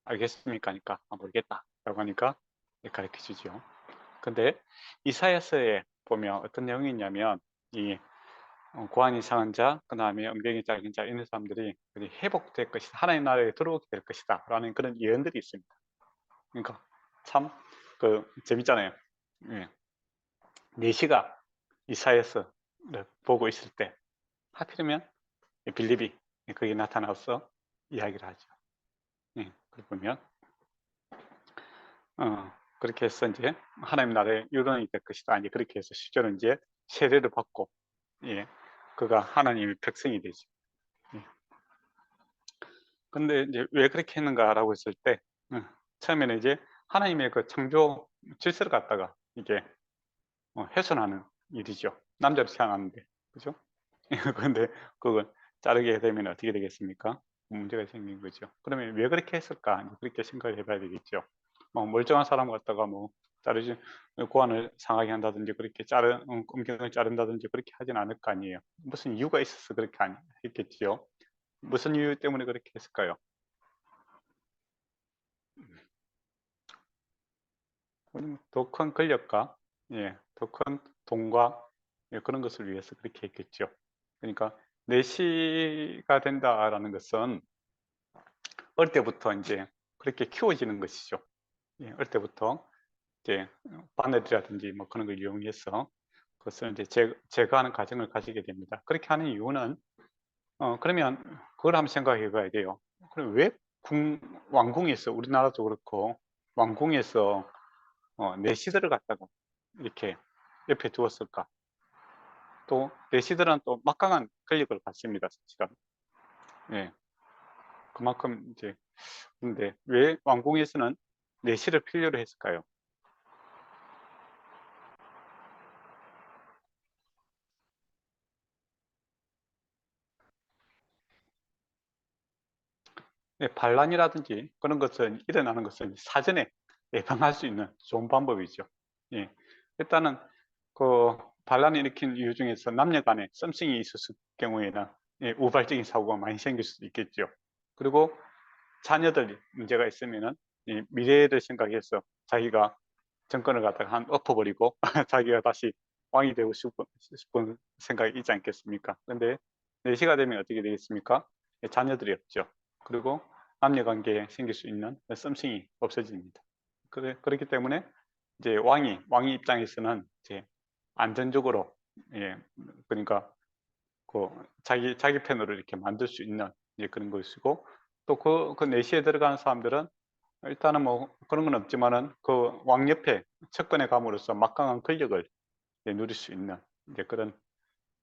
S1: 알겠습니까? 하니까 모르겠다 라고 하니까 가르쳐 주죠. 근데 이사야서에 보면 어떤 내용이 있냐면 이 고안이 상한 자, 그 다음에 음경이 짧은 자, 이런 사람들이 회복될 것이다, 하나님 나라에 들어오게 될 것이다 라는 그런 예언들이 있습니다. 그러니까 참 재밌잖아요. 예. 내시가 이사야서를 보고 있을 때 하필이면 빌립이 거기 나타나서 이야기를 하죠. 예. 그걸 보면 그렇게 해서 이제 하나님 나라의 유론이 될 것이다, 이제 그렇게 해서 실제로 이제 세례를 받고, 예, 그가 하나님의 백성이 되죠. 예. 근데 이제 왜 그렇게 했는가라고 했을 때, 처음에는 이제 하나님의 그 창조 질서를 갖다가 이게 훼손하는 일이죠. 남자를 태어났는데, 그죠? 그런데 그걸 자르게 되면 어떻게 되겠습니까? 문제가 생긴 거죠. 그러면 왜 그렇게 했을까? 그렇게 생각을 해봐야 되겠죠. 멀쩡한 사람 갖다가 자르지 고환을 상하게 한다든지 그렇게 음경을 자른다든지 그렇게 하진 않을 거 아니에요. 무슨 이유가 있어서 그렇게 안 했겠지요. 무슨 이유 때문에 그렇게 했을까요? 더 큰 권력과 더 큰 돈과 그런 것을 위해서 그렇게 했겠죠. 그러니까 내시가 된다라는 것은 어릴 때부터 이제 그렇게 키워지는 것이죠. 어릴 때부터 이제 바늘이라든지 뭐 그런 걸 이용해서 그것을 이제 제거하는 과정을 가지게 됩니다. 그렇게 하는 이유는 그러면 그걸 한번 생각해 봐야 돼요. 그럼 왜 왕궁에서 우리나라도 그렇고 왕궁에서 내시들을 갖다가 이렇게 옆에 두었을까? 또 내시들은 또 막강한 권력을 갖습니다. 사실은. 예, 그만큼 이제 근데 왜 왕궁에서는 내시를 필요로 했을까요? 반란이라든지 그런 것은 일어나는 것은 사전에 예방할 수 있는 좋은 방법이죠. 예. 일단은 그 반란을 일으킨 이유 중에서 남녀 간에 썸씽이 있었을 경우에는 우발적인 사고가 많이 생길 수도 있겠죠. 그리고 자녀들 문제가 있으면은 미래를 생각해서 자기가 정권을 갖다가 엎어버리고 자기가 다시 왕이 되고 싶은 생각이 있지 않겠습니까? 근데 4시가 되면 어떻게 되겠습니까? 자녀들이 없죠. 그리고 남녀관계에 생길 수 있는 썸씽이 없어집니다. 그렇기 때문에 이제 왕이 입장에서는 이제 안전적으로 그러니까 그 자기 편으로 이렇게 만들 수 있는 그런 것이고 또 그 내시에 들어가는 사람들은 일단은 뭐 그런 건 없지만은 그 왕 옆에 측근에 감으로써 막강한 권력을 누릴 수 있는 이제 그런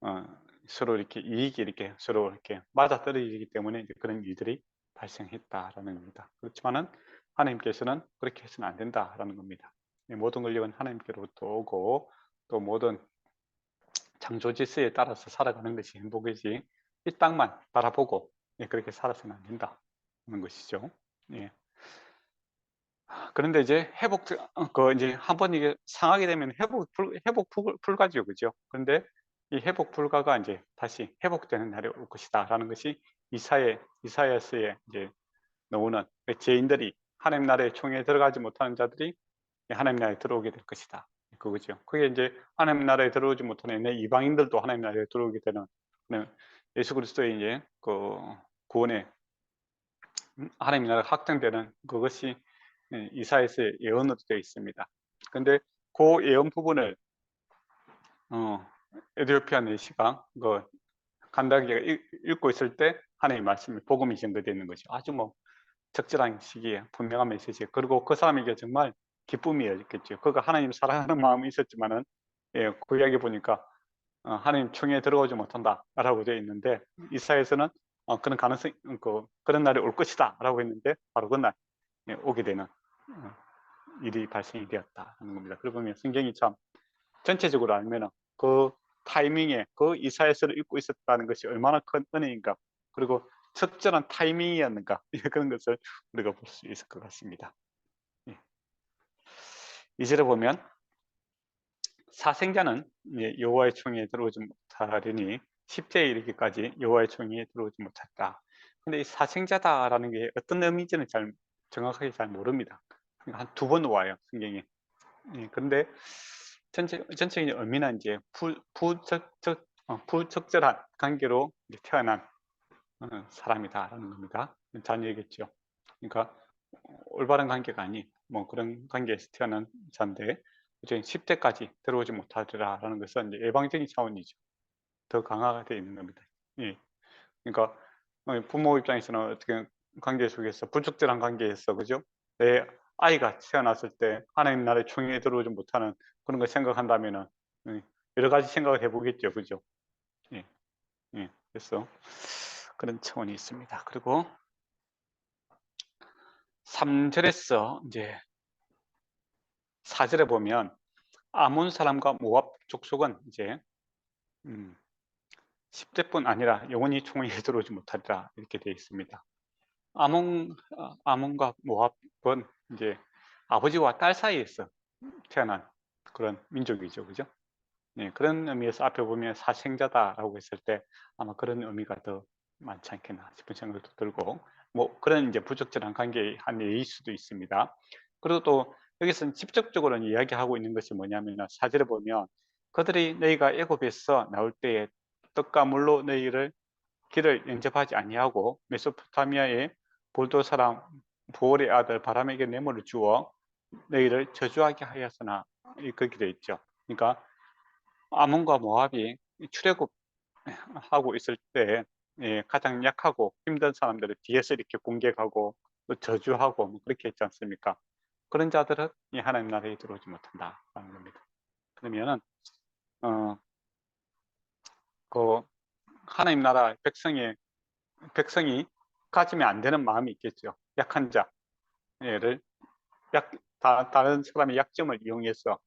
S1: 어, 서로 이렇게 이익이 이렇게 서로 이렇게 맞아떨어지기 때문에 이제 그런 일들이 발생했다라는 겁니다. 그렇지만은 하나님께서는 그렇게 해서는 안 된다라는 겁니다. 모든 권력은 하나님께로부터 오고 또 모든 창조 질서에 따라서 살아가는 것이 행복이지 이 땅만 바라보고 그렇게 살아서는 안 된다는 것이죠. 예. 그런데 이제 이제 한번 이게 상하게 되면 회복 불가죠, 그죠? 그런데 이 회복 불가가 이제 다시 회복되는 날이 올 것이다라는 것이 이사야서에 이제 나오는 죄인들이 하나님 나라의 총회에 들어가지 못하는 자들이 하나님 나라에 들어오게 될 것이다. 그거죠. 그게 이제 하나님 나라에 들어오지 못하는 이방인들도 하나님 나라에 들어오게 되는 예수 그리스도의 이제 그 구원의 하나님 나라가 확정되는 그것이 이사야서의 예언으로 되어 있습니다. 근데 그 예언 부분을 에디오피아 내시가 그 간다기가 읽고 있을 때 하나님의 말씀이 복음이 전개되어 있는 것이 아주 뭐 적절한 시기에 분명한 메시지. 그리고 그 사람에게 정말 기쁨이었겠죠. 그가 하나님 사랑하는 마음이 있었지만은 그 이야기 보니까 하나님 총에 들어오지 못한다라고 되어 있는데 이사야서는 그런 가능성 그런 날이 올 것이다라고 했는데 바로 그날 오게 되는 일이 발생이 되었다는 겁니다. 그러고 보면 성경이 참 전체적으로 알면은 그 타이밍에 그 이사야서를 읽고 있었다는 것이 얼마나 큰 은혜인가, 그리고 적절한 타이밍이었는가 그런 것을 우리가 볼 수 있을 것 같습니다. 2절에 보면 사생자는 여호와의 총에 들어오지 못하리니 10대에 이르기까지 여호와의 총에 들어오지 못했다. 근데 이 사생자다라는 게 어떤 의미인지는 정확하게 잘 모릅니다. 한 2번 와요, 성경에. 그런데 전체적인 의미는 이제 부적절한 관계로 태어난 사람이다라는 겁니다. 자녀이겠죠. 그러니까 올바른 관계가 아닌 뭐 그런 관계에서 태어난 자인데 10대까지 들어오지 못하리라라는 것은 이제 예방적인 차원이죠. 더 강화가 되어 있는 겁니다. 예. 그러니까 부모 입장에서는 어떻게 관계 속에서 부적절한 관계에서 그죠? 내 아이가 태어났을 때 하나님 나라의 총회에 들어오지 못하는 그런 걸 생각한다면은 여러 가지 생각을 해보겠죠, 그죠? 예, 예. 그래서 그런 차원이 있습니다. 그리고 3절에서 이제 4절에 보면 아몬 사람과 모압 족속은 이제 10대뿐 아니라 영원히 총회에 들어오지 못하리라 이렇게 되어 있습니다. 아몬과 모압은 이제 아버지와 딸 사이에서 태어난 그런 민족이죠. 그죠? 예, 그런 의미에서 앞에 보면 사생자다라고 했을 때 아마 그런 의미가 더 많지 않겠나 싶은 생각도 들고, 뭐 그런 이제 부적절한 관계의 한 예일 수도 있습니다. 그리고 또 여기서는 직접적으로 이야기하고 있는 것이 뭐냐면, 사절에 보면 그들이 너희가 애굽에서 나올 때에 떡과 물로 너희를 길을 영접하지 아니하고 메소포타미아의 볼도 사람 보올의 아들 바람에게 뇌물을 주어 너희를 저주하게 하였으나, 그렇게 되어 있죠. 그러니까 아몬과 모압이 출애굽하고 있을 때, 예, 가장 약하고 힘든 사람들을 뒤에서 이렇게 공격하고 또 저주하고 뭐 그렇게 했지 않습니까? 그런 자들은 이 하나님 나라에 들어오지 못한다라는 겁니다. 그러면은 그 하나님 나라 백성이 가지면 안 되는 마음이 있겠죠. 약한 자를 다른 사람의 약점을 이용해서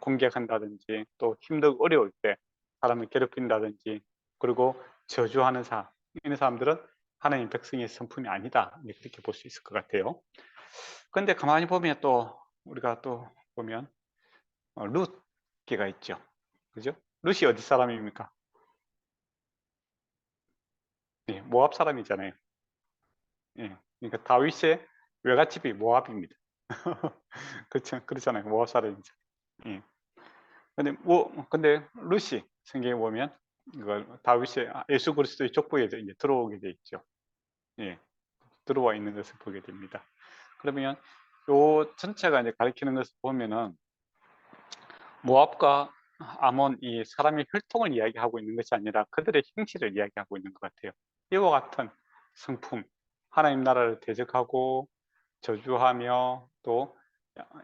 S1: 공격한다든지, 또 힘들고 어려울 때 사람을 괴롭힌다든지, 그리고 저주하는 이런 사람들은 하나님 백성의 성품이 아니다, 그렇게 볼 수 있을 것 같아요. 그런데 가만히 보면 또 우리가 또 보면 룻기가 있죠. 그죠? 룻이 어디 사람입니까? 예, 모압 사람이잖아요. 예, 그러니까 다윗의 외갓집이 모압입니다. 그렇죠, 그렇잖아요. 모압 사람이죠. 예. 근데 룻이 성경에 보면 이걸 다윗의 예수 그리스도의 족보에 이제 들어오게 돼 있죠. 예, 들어와 있는 것을 보게 됩니다. 그러면 요 전체가 이제 가리키는 것을 보면은 모압과 아몬, 이 사람의 혈통을 이야기하고 있는 것이 아니라 그들의 행실을 이야기하고 있는 것 같아요. 이와 같은 성품, 하나님 나라를 대적하고 저주하며 또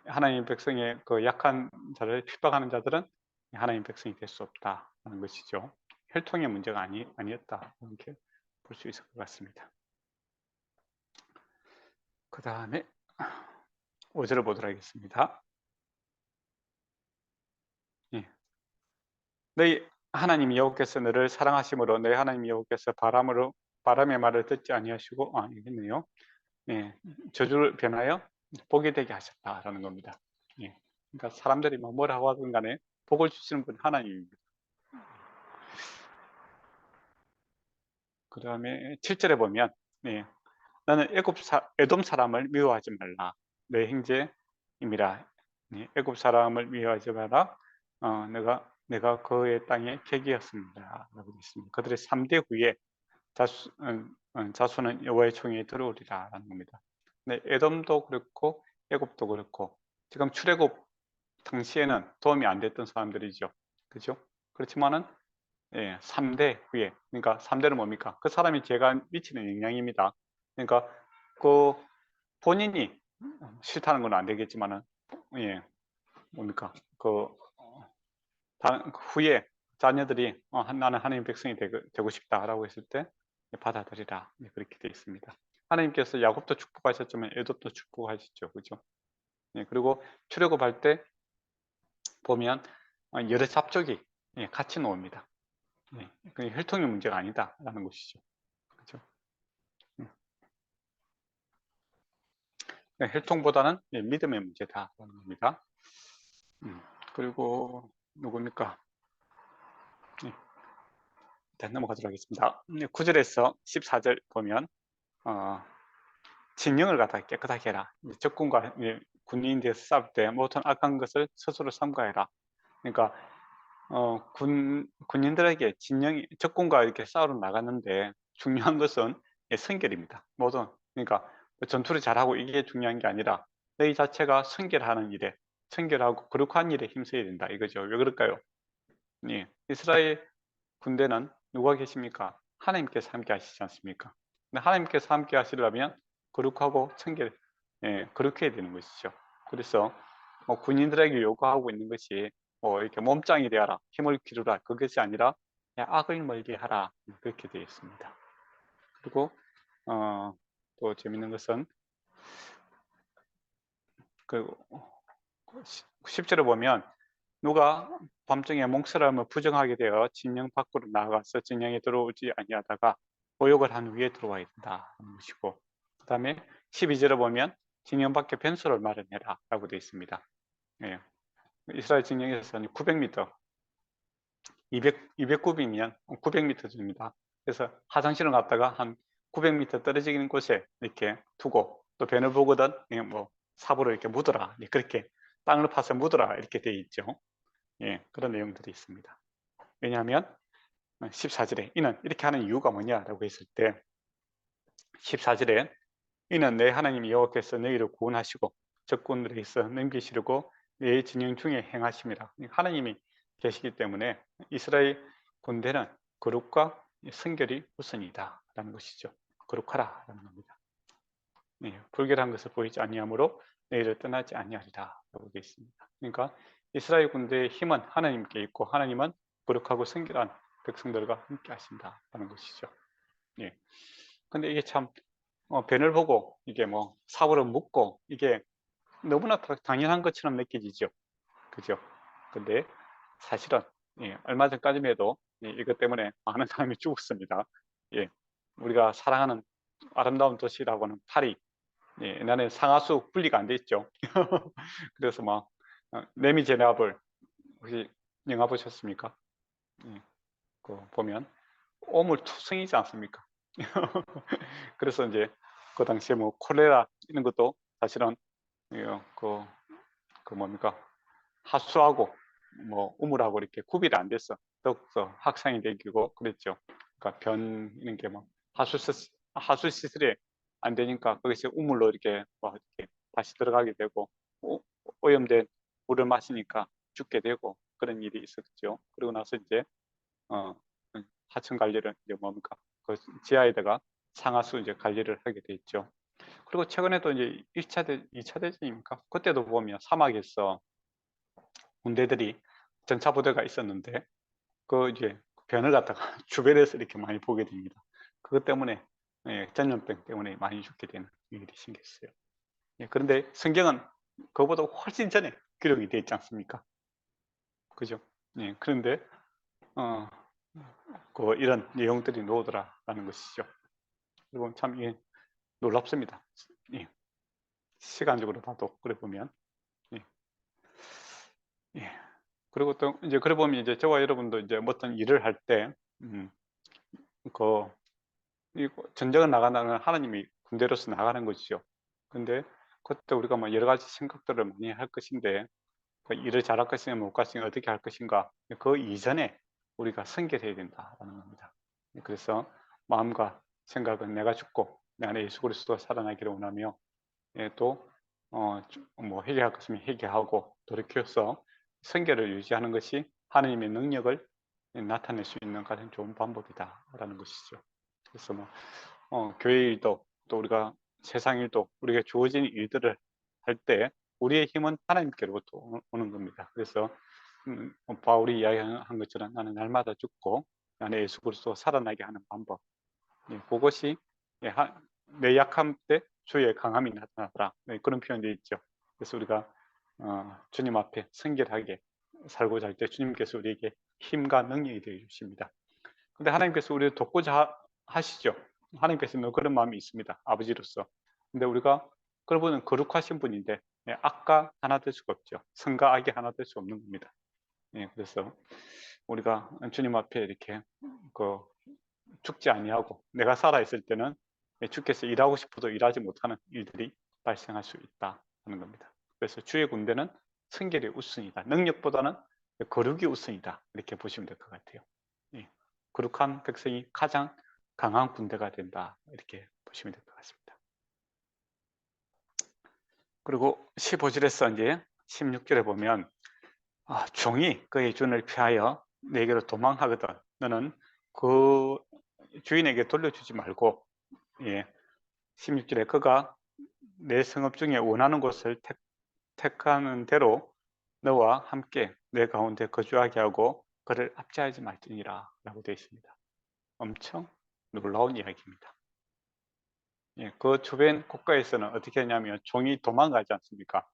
S1: 하나님 백성의 그 약한 자를 핍박하는 자들은 하나님 백성이 될 수 없다는 것이죠. 혈통의 문제가 아니었다, 이렇게 볼 수 있을 것 같습니다. 그 다음에 5절을 보도록 하겠습니다. 예. 너희 하나님 여호와께서 너를 사랑하심으로 너희 하나님 여호와께서 바람의 말을 듣지 아니하시고, 이겠네요. 예, 저주를 변하여 복이 되게 하셨다라는 겁니다. 예, 그러니까 사람들이 뭐라고 하든 간에 복을 주시는 분 하나님입니다. 그 다음에 7절에 보면, 예, 나는 에돔 사람을 미워하지 말라. 내 형제임이라. 예, 애굽 사람을 미워하지 마라. 내가 그의 땅의 객이었습니다. 라고 있습니다. 그들의 3대 후에 자수는 여호와의 총에 들어오리라 라는 겁니다. 네, 에돔도 그렇고 애굽도 그렇고 지금 출애굽 당시에는 도움이 안 됐던 사람들이죠. 그죠? 그렇지만은, 예, 3대 후에, 그러니까 3대는 뭡니까? 그 사람이 제가 미치는 영향입니다. 그러니까 그 본인이 싫다는 건 안 되겠지만은, 예, 뭡니까? 후에 자녀들이 나는 하나님 백성이 되고 싶다라고 했을 때 받아들이라, 그렇게 되어 있습니다. 하나님께서 야곱도 축복하셨지만 에돔도 축복하셨죠. 그죠? 예, 그리고 출애굽할 때 보면 여러 잡족이, 같이 나옵니다. 그 혈통의 문제가 아니다라는 것이죠. 그죠? 혈통보다는 믿음의 문제다라는 겁니다. 그리고 누굽니까? 일단 넘어가도록 하겠습니다. 9절에서 14절 보면 진영을 갖다 깨끗하게 해라. 적군과 군인들이 싸울 때 모든 악한 것을 스스로 삼가해라. 그러니까 군인들에게 적군과 이렇게 싸우러 나갔는데 중요한 것은 선결입니다. 그러니까 전투를 잘하고 이게 중요한 게 아니라 너희 자체가 선결하는 일에, 선결하고 거룩한 일에 힘써야 된다, 이거죠. 왜 그럴까요? 예, 이스라엘 군대는 누가 계십니까? 하나님께서 함께 하시지 않습니까? 근데 하나님께서 함께 하시려면 거룩하고 거룩해야 되는 것이죠. 그래서 군인들에게 요구하고 있는 것이 이렇게 몸짱이 되어라, 힘을 기르라, 그것이 아니라 악을 멀게 하라, 그렇게 되어 있습니다. 그리고 또 재밌는 것은 그 10절에 보면 누가 밤중에 목사람을 부정하게 되어 진영 밖으로 나가서 진영에 들어오지 아니하다가 모욕을 한 후에 들어와야 된다는 것이고, 그 다음에 12절에 보면 진영 밖에 변소를 마련해라 라고 되어 있습니다. 예. 이스라엘 진영에서는 900m, 200kub이면 900m 줍니다. 그래서 화장실을 갔다가 한 900m 떨어지는 곳에 이렇게 두고 또 변을 보거든 뭐 삽으로 이렇게 묻어라, 그렇게 땅을 파서 묻어라 이렇게 되어 있죠. 예, 그런 내용들이 있습니다. 왜냐하면 14절에 이는 이렇게 하는 이유가 뭐냐라고 했을 때 14절에 이는 내 하나님 여호와께서 너희를 구원하시고 적군들에게서 넘기시려고 내 진영 중에 행하심이라. 하나님이 계시기 때문에 이스라엘 군대는 거룩과 성결이 우선이다 라는 것이죠. 거룩하라 라는 겁니다. 불결한 것을 보이지 아니하므로 너희를 떠나지 아니하리라 라고 되어 있습니다. 그러니까 이스라엘 군대의 힘은 하나님께 있고 하나님은 거룩하고 성결한 백성들과 함께 하신다라는 것이죠. 예. 근데 이게 참 변을 보고 이게 뭐 삽으로 묶고 이게 너무나 당연한 것처럼 느껴지죠. 그죠? 근데 사실은 얼마 전까지만 해도 이것 때문에 많은 사람이 죽었습니다. 예. 우리가 사랑하는 아름다운 도시라고는 파리, 옛날에 상하수 분리가 안 돼 있죠. 그래서 막 레미제라블 혹시 영화 보셨습니까? 예. 그 보면 오물투성이지 않습니까? 그래서 이제 그 당시에 뭐 콜레라 이런 것도 사실은 그, 그 뭡니까 하수하고 뭐 우물하고 이렇게 구별이 안 됐어. 더욱더 확산이 되고 그랬죠. 그러니까 변 이런 게 뭐 하수 시설이 안 되니까 거기서 우물로 이렇게 뭐 이렇게 다시 들어가게 되고 오염된 물을 마시니까 죽게 되고 그런 일이 있었죠. 그리고 나서 이제 어, 하천 관리를 이제 뭡니까 그 지하에다가 상하수 이제 관리를 하게 돼 있죠. 그리고 최근에도 이제 2차 대전입니까? 그때도 보면 사막에서 군대들이 전차 부대가 있었는데 그 이제 변을 갖다가 주변에서 이렇게 많이 보게 됩니다. 그것 때문에 전염병 때문에 많이 죽게 되는 일이 생겼어요. 그런데 성경은 그보다 훨씬 전에 기록이 되어 있지 않습니까? 그죠? 그런데 이런 내용들이 나오더라라는 것이죠. 그리고 참 놀랍습니다. 시간적으로 봐도 그래 보면. 예. 예. 그리고 또 이제 그래 보면 이제 저와 여러분도 이제 어떤 일을 할 때, 그 전쟁을 나간다는 하나님이 군대로서 나가는 것이죠. 근데 그때 우리가 뭐 여러 가지 생각들을 많이 할 것인데 그 일을 잘할 것인가 못 할 것인가 어떻게 할 것인가 그 이전에 우리가 선결해야 된다라는 겁니다. 그래서 마음과 생각은 내가 죽고 내 안에 예수 그리스도가 살아나기를 원하며 또뭐 회개할 것이면 회개하고 돌이켜서 선결을 유지하는 것이 하나님의 능력을 나타낼 수 있는 가장 좋은 방법이다라는 것이죠. 그래서 교회 일도 또 우리가 세상 일도 우리가 주어진 일들을 할 때 우리의 힘은 하나님께로부터 오는 겁니다. 그래서 바울이 이야기한 것처럼 나는 날마다 죽고 나는 예수 그리스도 살아나게 하는 방법, 그것이 내 약함 때 주의 강함이 나타나더라, 그런 표현도 있죠. 그래서 우리가 주님 앞에 성결하게 살고자 할 때 주님께서 우리에게 힘과 능력이 되어 주십니다. 근데 하나님께서 우리를 돕고자 하시죠. 하나님께서는 그런 마음이 있습니다. 아버지로서. 근데 우리가 그분은 거룩하신 분인데 악과 하나 될 수가 없죠. 선과 악이 하나 될 수 없는 겁니다. 그래서 우리가 주님 앞에 이렇게 그 죽지 아니하고 내가 살아 있을 때는 주께서 일하고 싶어도 일하지 못하는 일들이 발생할 수 있다 하는 겁니다. 그래서 주의 군대는 성결이 우선이다. 능력보다는 거룩이 우선이다. 이렇게 보시면 될 것 같아요. 거룩한 백성이 가장 강한 군대가 된다. 이렇게 보시면 될 것 같습니다. 그리고 15절에서 이제 16절에 보면 종이 그의 주인을 피하여 내게로 도망하거든 너는 그 주인에게 돌려주지 말고 16절에 그가 내 성읍 중에 원하는 곳을 택하는 대로 너와 함께 내 가운데 거주하게 하고 그를 압제하지 말지니라 라고 되어 있습니다. 엄청 놀라운 이야기입니다. 그 주변 국가에서는 어떻게 하냐면 종이 도망가지 않습니까?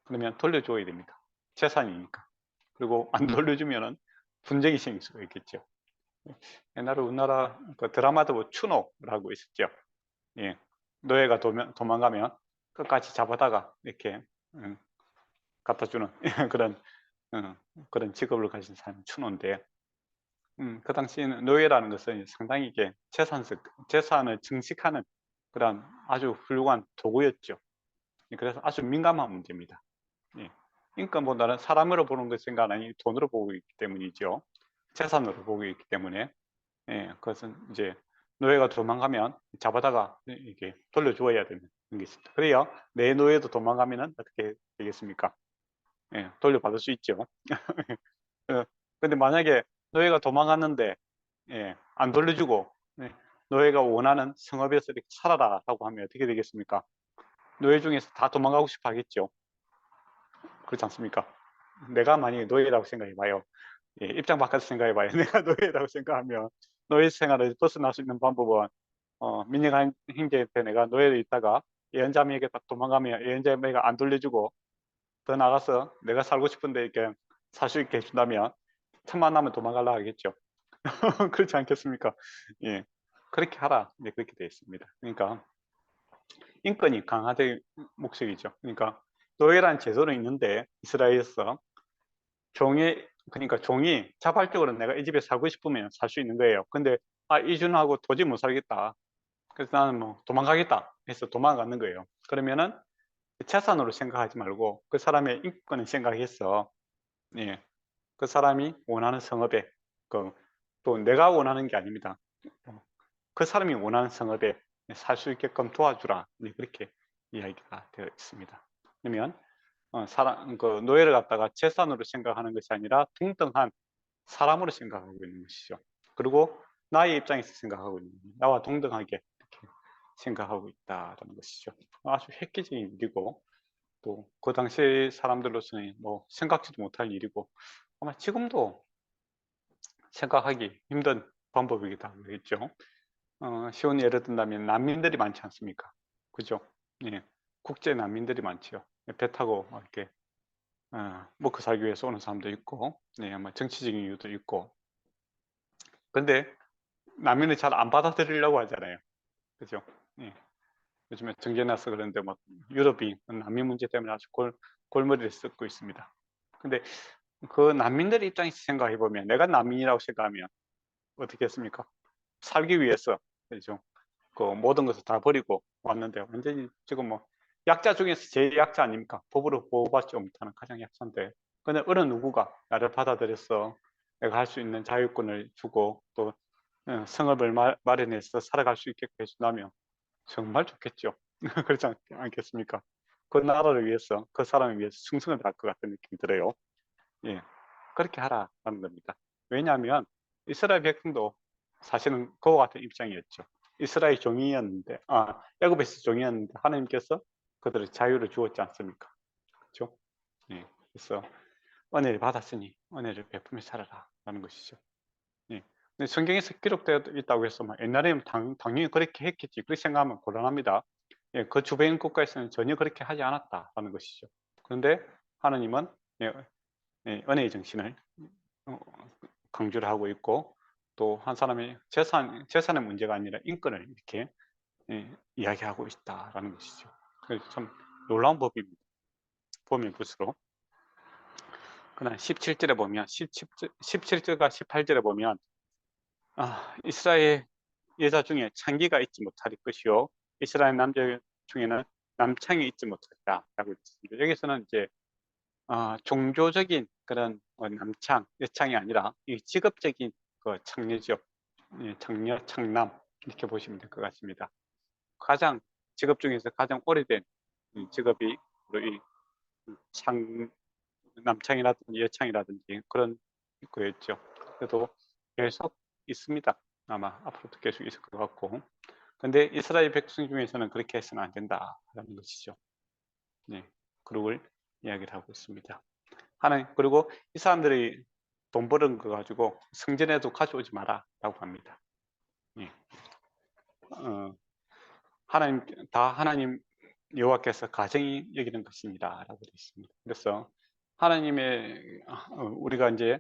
S1: 그러면 돌려줘야 됩니다. 재산이니까. 그리고 안 돌려주면은 분쟁이 생길 수가 있겠죠. 옛날에 우리나라 그 드라마도 뭐 추노라고 있었죠. 노예가 도망가면 끝까지 잡아다가 이렇게 갖다 주는 그런 그런 직업을 가진 사람이 추노인데, 그 당시에는 노예라는 것은 상당히 이게 재산을 증식하는 그런 아주 훌륭한 도구였죠. 그래서 아주 민감한 문제입니다. 예. 인권보다는 사람으로 보는 것이 아니라 돈으로 보고 있기 때문이죠. 재산으로 보고 있기 때문에. 예, 그것은 이제 노예가 도망가면 잡아다가 이게 돌려주어야 되는 게 있습니다. 그래야 내 노예도 도망가면은 어떻게 되겠습니까? 예, 돌려받을 수 있죠. 근데 만약에 노예가 도망갔는데, 예, 안 돌려주고, 예, 노예가 원하는 성읍에서 이렇게 살아라라고 하면 어떻게 되겠습니까? 노예 중에서 다 도망가고 싶어 하겠죠. 그렇지 않습니까? 내가 만약에 노예라고 생각해봐요. 예, 입장 바꿔서 생각해봐요. 내가 노예라고 생각하면 노예 생활을 벗어날 수 있는 방법은 민영한 형제한테 내가 노예로 있다가 예언자매에게 딱 도망가면 예언자매가 안 돌려주고 더 나가서 내가 살고 싶은데 이렇게 살 수 있게 해준다면 틈만 나면 도망가려 하겠죠. 그렇지 않겠습니까? 예, 그렇게 하라. 네, 그렇게 되어 있습니다. 그러니까 인권이 강화될 목적이죠. 그러니까 노예라는 제도는 있는데 이스라엘에서 그러니까 종이 자발적으로 내가 이 집에 살고 싶으면 살 수 있는 거예요. 근데 이준하고 도저히 못 살겠다. 그래서 나는 뭐 도망가겠다 해서 도망가는 거예요. 그러면은 재산으로 생각하지 말고 그 사람의 인권을 생각해서, 예, 그 사람이 원하는 성업에 또 내가 원하는 게 아닙니다. 그 사람이 원하는 성업에 살 수 있게끔 도와주라. 네, 그렇게 이야기가 되어 있습니다. 그러면 그 노예를 갖다가 재산으로 생각하는 것이 아니라 동등한 사람으로 생각하고 있는 것이죠. 그리고 나의 입장에서 생각하고 있는 거예요. 나와 동등하게 이렇게 생각하고 있다는 것이죠. 아주 획기적인 일이고 또 그 당시 사람들로서는 뭐 생각지도 못할 일이고 아마 지금도 생각하기 힘든 방법이기도 하겠죠. 쉬운 예를 든다면 난민들이 많지 않습니까? 그죠? 예, 국제 난민들이 많죠. 배 타고 이렇게 먹고 살기 위해서 오는 사람도 있고, 네, 아마 정치적인 이유도 있고. 근데 난민을 잘 안 받아들이려고 하잖아요. 그죠? 예. 요즘에 정계나서 그런데 막 유럽이 난민 문제 때문에 아주 골머리를 썩고 있습니다. 근데 그 난민들 입장에서 생각해 보면 내가 난민이라고 생각하면 어떻게 했습니까? 살기 위해서, 그죠? 그 모든 것을 다 버리고 왔는데 완전히 지금 뭐 약자 중에서 제일 약자 아닙니까? 법으로 보호받지 못하는 가장 약자인데, 근데 어느 누구가 나를 받아들여서 내가 할 수 있는 자유권을 주고 또 성읍을 마련해서 살아갈 수 있게 해준다면 정말 좋겠죠. 그렇지 않겠습니까? 그 나라를 위해서, 그 사람을 위해서 충성을 다할 것 같은 느낌이 들어요. 예, 그렇게 하라는 겁니다. 왜냐하면 이스라엘 백성도 사실은 그와 같은 입장이었죠. 이스라엘 종이었는데, 애굽에서 종이었는데 하나님께서 그들의 자유를 주었지 않습니까? 그렇죠? 예, 그래서 은혜를 받았으니 은혜를 베풀며 살아라라는 것이죠. 예. 근데 성경에서 기록되어 있다고 해서 옛날에는 당연히 그렇게 했겠지. 그렇게 생각하면 곤란합니다. 예, 그 주변 국가에서는 전혀 그렇게 하지 않았다라는 것이죠. 그런데 하나님은 예, 은혜의 정신을 강조를 하고 있고 또 한 사람의 재산의 문제가 아니라 인권을 이렇게 이야기하고 있다라는 것이죠. 그래서 참 놀라운 법입니다. 보면 볼수록. 그러나 17절에 보면 17절과 18절에 보면 이스라엘 여자 중에 창기가 있지 못할 것이요 이스라엘 남자 중에는 남창이 있지 못하리라 라고 있습니다. 여기서는 이제 종교적인 그런 남창, 여창이 아니라 이 직업적인 그 창녀죠. 창녀, 창남 이렇게 보시면 될 것 같습니다. 가장 직업 중에서 가장 오래된 직업이 이 남창이라든지 여창이라든지 그런 거였죠. 그래도 계속 있습니다. 아마 앞으로도 계속 있을 것 같고. 근데 이스라엘 백성 중에서는 그렇게 해서는 안 된다라는 것이죠. 네, 그걸 이야기를 하고 있습니다. 그리고 이 사람들이 돈 버는 거 가지고 성전에도 가져오지 마라 라고 합니다. 예. 하나님 여호와께서 가정이 여기는 것입니다 라고 되어 있습니다. 그래서 하나님의 우리가 이제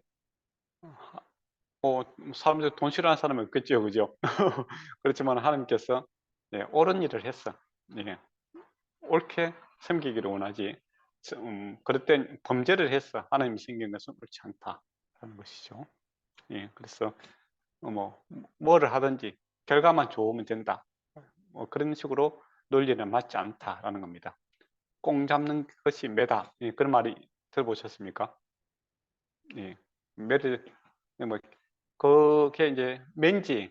S1: 사람들 돈 싫어하는 사람은 없겠죠, 그죠? 그렇지만 하나님께서 옳은 일을 했어. 예. 옳게 섬기기를 원하지 그럴 땐 범죄를 해서 하나님이 생긴 것은 옳지 않다라는 것이죠. 예, 그래서 뭐를 하든지 결과만 좋으면 된다. 그런 식으로 논리는 맞지 않다라는 겁니다. 꽁 잡는 것이 매다. 예, 그런 말이 들어보셨습니까? 예, 매를 뭐 그게 이제 맨지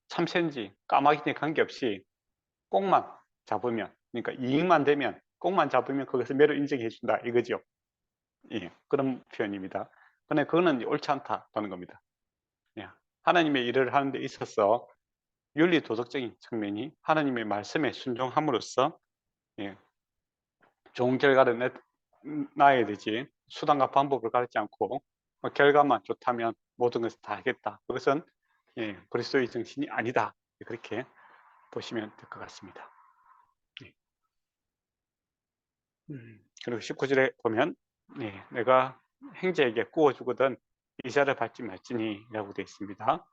S1: 참새인지 까마귀인지 관계없이 꽁만 잡으면, 그러니까 이익만 되면, 꽁만 잡으면 그것을 매로 인정해 준다 이거죠. 예, 그런 표현입니다. 근데 그거는 옳지 않다라는 겁니다. 예, 하나님의 일을 하는 데 있어서 윤리 도덕적인 측면이 하나님의 말씀에 순종함으로써 예, 좋은 결과를 낳아야 되지, 수단과 방법을 가르치 않고 결과만 좋다면 모든 것을 다 하겠다. 그것은 그리스도의 정신이 아니다. 그렇게 보시면 될 것 같습니다. 예. 그리고 19절에 보면 내가 형제에게 구워주거든 이자를 받지 말지니 라고 되어 있습니다.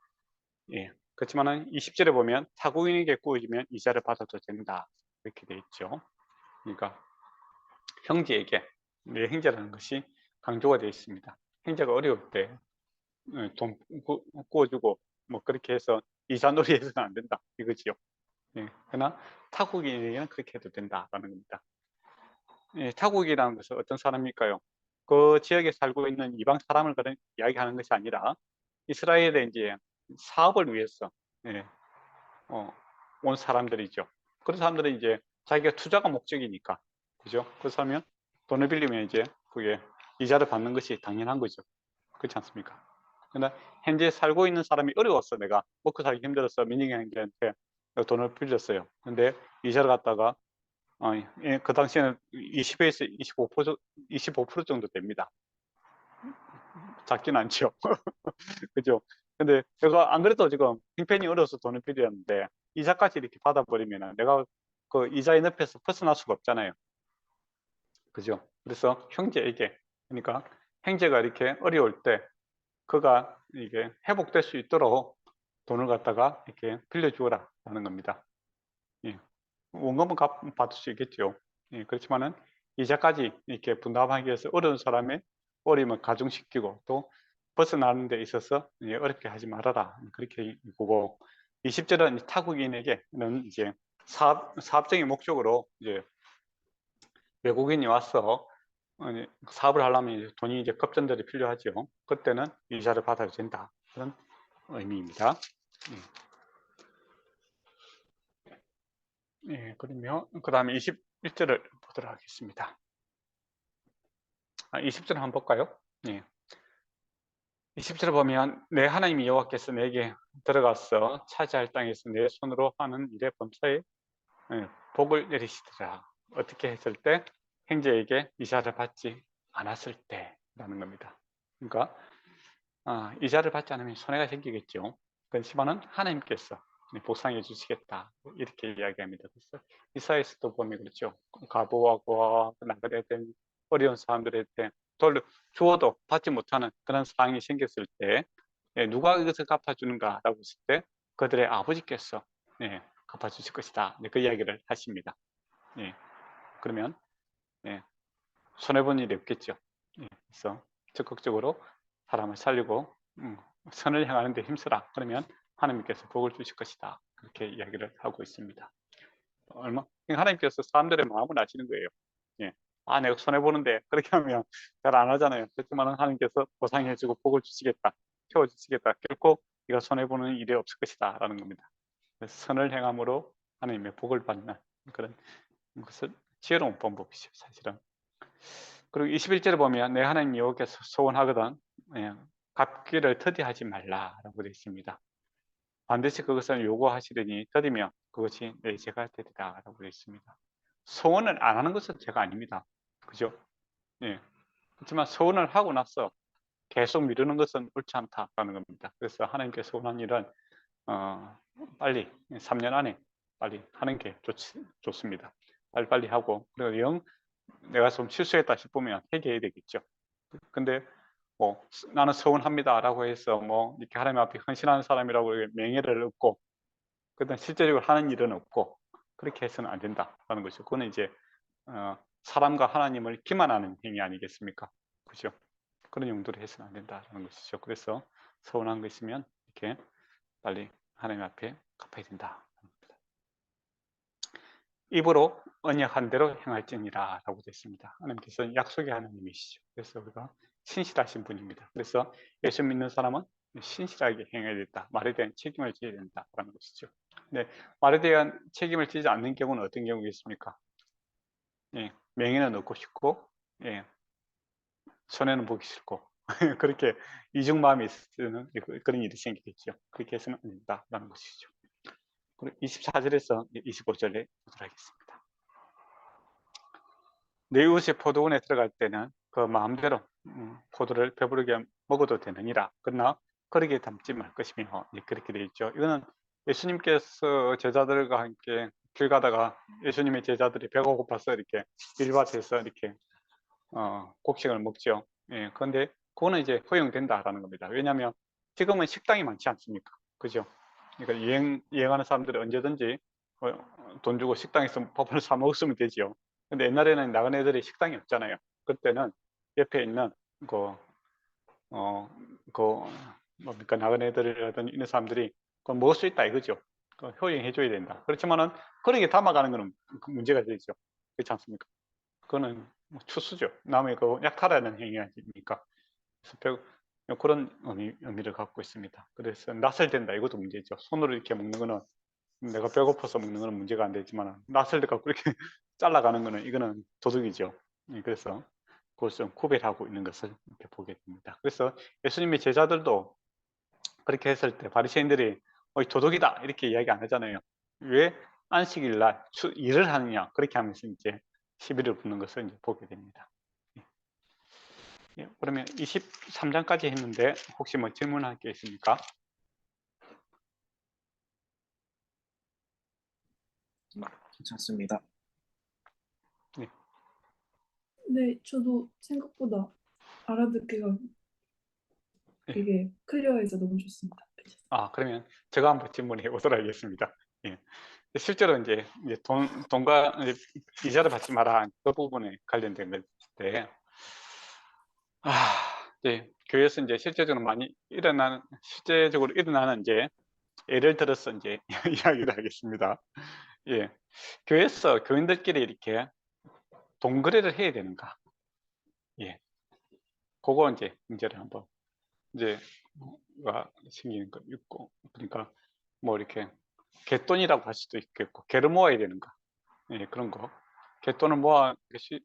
S1: 예. 그렇지만은 20절에 보면 타국인에게 구워주면 이자를 받아도 된다. 이렇게 되어 있죠. 그러니까 형제에게 내 형제라는 것이 강조가 되어 있습니다. 형제가 어려울 때 돈 구워주고 그렇게 해서 이자놀이 해서는 안 된다 이거지요. 예. 그러나 타국인에게는 그렇게 해도 된다라는 겁니다. 예, 타국이라는 것은 어떤 사람일까요? 그 지역에 살고 있는 이방 사람을 그런 이야기하는 것이 아니라 이스라엘에 이제 사업을 위해서 예, 온 사람들이죠. 그런 사람들은 이제 자기가 투자가 목적이니까, 그죠? 그래서 하면 돈을 빌리면 이제 그게 이자를 받는 것이 당연한 거죠. 그렇지 않습니까? 그러나 현재 살고 있는 사람이 어려웠어. 내가 먹고 살기 힘들어서 민영이 형제한테 돈을 빌렸어요. 근데 이자를 갖다가 예, 그 당시에는 20에서 25% 정도 됩니다. 작진 않죠. 그죠? 근데 내가 안 그래도 지금 형편이 어려서 돈을 빌렸는데 이자까지 이렇게 받아버리면 내가 그 이자의 늪에서 벗어날 수가 없잖아요. 그죠? 그래서 형제에게, 그러니까 형제가 이렇게 어려울 때 그가 이게 회복될 수 있도록 돈을 갖다가 이렇게 빌려주어라 라는 겁니다. 예. 원금은 받을 수 있겠죠. 예, 그렇지만은 이자까지 이렇게 분담하기 위해서 어려운 사람의 어려움을 가중시키고 또 벗어나는 데 있어서 어렵게 하지 말아라. 그렇게 보고 20절은 타국인에게는 이제 사업적인 목적으로 이제 외국인이 와서 사업을 하려면 이제 돈이 이제 급전들이 필요하죠. 그때는 이자를 받아야 된다. 그런 의미입니다. 그러면 그 다음에 21절을 보도록 하겠습니다. 20절 한번 볼까요? 20절 보면 내 하나님 여호와께서 내게 들어가서 차지할 땅에서 내 손으로 하는 일의 범사에 복을 내리시더라. 어떻게 했을 때? 형제에게 이자를 받지 않았을 때라는 겁니다. 그러니까 이자를 받지 않으면 손해가 생기겠죠. 그렇지만은 하나님께서 보상해 주시겠다 이렇게 이야기합니다. 그래서 이사야서도 보면 그렇죠. 가보하고 나그네된 어려운 사람들한테 돌을 주어도 받지 못하는 그런 상황이 생겼을 때 누가 이것을 갚아주는가라고 했을 때 그들의 아버지께서 갚아주실 것이다. 그 이야기를 하십니다. 그러면 손해본 일이 없겠죠. 그래서 적극적으로 사람을 살리고 선을 향하는 데 힘쓰라. 그러면 하나님께서 복을 주실 것이다. 그렇게 이야기를 하고 있습니다. 하나님께서 사람들의 마음을 아시는 거예요. 내가 손해보는데 그렇게 하면 잘 안 하잖아요. 그렇지만 하나님께서 보상해주고 복을 주시겠다. 채워주시겠다. 결코 네가 손해보는 일이 없을 것이다. 라는 겁니다. 선을 행함으로 하나님의 복을 받는 그런 것을 지혜로운 방법이죠. 사실은. 그리고 21절에 보면 내 하나님 여호와께서 소원하거든 갚기를 더디하지 말라라고 되어 있습니다. 반드시 그것을 요구하시더니 더디면 그것이 내 죄가 되리라라고 되어 있습니다. 소원을 안 하는 것은 죄가 아닙니다. 그죠? 그렇지만 소원을 하고 나서 계속 미루는 것은 옳지 않다라는 겁니다. 그래서 하나님께 소원한 일은 빨리 3년 안에 빨리 하는 게 좋습니다. 빨리빨리 하고 그리고 영 내가 좀 실수했다 싶으면 회개해야 되겠죠. 근데 나는 서운합니다라고 해서 이렇게 하나님 앞에 헌신하는 사람이라고 명예를 얻고 그다음 실제적으로 하는 일은 없고 그렇게 해서는 안 된다라는 것이죠. 그거는 이제 사람과 하나님을 기만하는 행위 아니겠습니까? 그죠? 그런 용도로 해서는 안 된다는 것이죠. 그래서 서운한 거 있으면 이렇게 빨리 하나님 앞에 갚아야 된다. 입으로 언약한 대로 행할지니라 라고 되어 있습니다. 하나님께서는 약속의 하나님이시죠. 그래서 우리가 신실하신 분입니다. 그래서 예수 믿는 사람은 신실하게 행해야 된다. 말에 대한 책임을 져야 된다라는 것이죠. 근데 말에 대한 책임을 지지 않는 경우는 어떤 경우겠습니까? 예, 명예는 얻고 싶고, 예, 손해는 보기 싫고, 그렇게 이중 마음이 있는 그런 일이 생기겠죠. 그렇게 해서는 안 된다라는 것이죠. 그리고 24절에서 25절에 보도록 하겠습니다. 내 이웃의 포도원에 들어갈 때는 그 마음대로 포도를 배부르게 먹어도 되느니라. 그러나 그렇게 담지 말 것이며, 그렇게 되어 있죠. 이거는 예수님께서 제자들과 함께 길 가다가 예수님의 제자들이 배가 고파서 이렇게 밀밭에서 이렇게 곡식을 먹죠. 예, 그런데 그거는 이제 허용된다라는 겁니다. 왜냐하면 지금은 식당이 많지 않습니까? 그죠? 그러니까 여행하는 사람들이 언제든지 돈 주고 식당에서 밥을 사 먹으면 되지요. 근데 옛날에는 나간 애들이 식당이 없잖아요. 그때는 옆에 있는 그, 뭡니까, 나간 애들이라든지 이런 사람들이 그걸 먹을 수 있다 이거죠. 효용해줘야 된다. 그렇지만은 그렇게 담아가는 거는 문제가 되죠. 그렇지 않습니까? 그거는 뭐 추수죠. 남의 그 약탈하는 행위 아닙니까? 그래서 그런 의미를 갖고 있습니다. 그래서 낯을 댄다 이것도 문제죠. 손으로 이렇게 먹는 거는 내가 배고파서 먹는 거는 문제가 안 되지만 낯을 갖고 이렇게 잘라가는 거는 이거는 도둑이죠. 그래서 그걸 좀 구별하고 있는 것을 이렇게 보게 됩니다. 그래서 예수님의 제자들도 그렇게 했을 때 바리새인들이 도둑이다 이렇게 이야기 안 하잖아요. 왜 안식일 날 일을 하느냐 그렇게 하면서 이제 시비를 붙는 것을 이제 보게 됩니다. 그러면 23장까지 했는데 혹시 뭐 질문할 게 있습니까?
S3: 괜찮습니다.
S2: 네, 저도 생각보다 알아듣기가 되게 클리어해서 너무 좋습니다.
S1: 그러면 제가 한번 질문해 보도록 하겠습니다. 예. 실제로 이제 돈과 이자를 받지 마라 그 부분에 관련된 건데, 이제 교회에서 이제 실제적으로 일어나는 이제 예를 들어서 이제 이야기를 하겠습니다. 예, 교회에서 교인들끼리 이렇게 동거래를 해야 되는가? 예, 그거 이제 문제를 한번 이제가 생기는 거 있고, 그러니까 뭐 이렇게 갯돈이라고 할 수도 있겠고, 개를 모아야 되는가? 예, 그런 거. 갯돈을 모아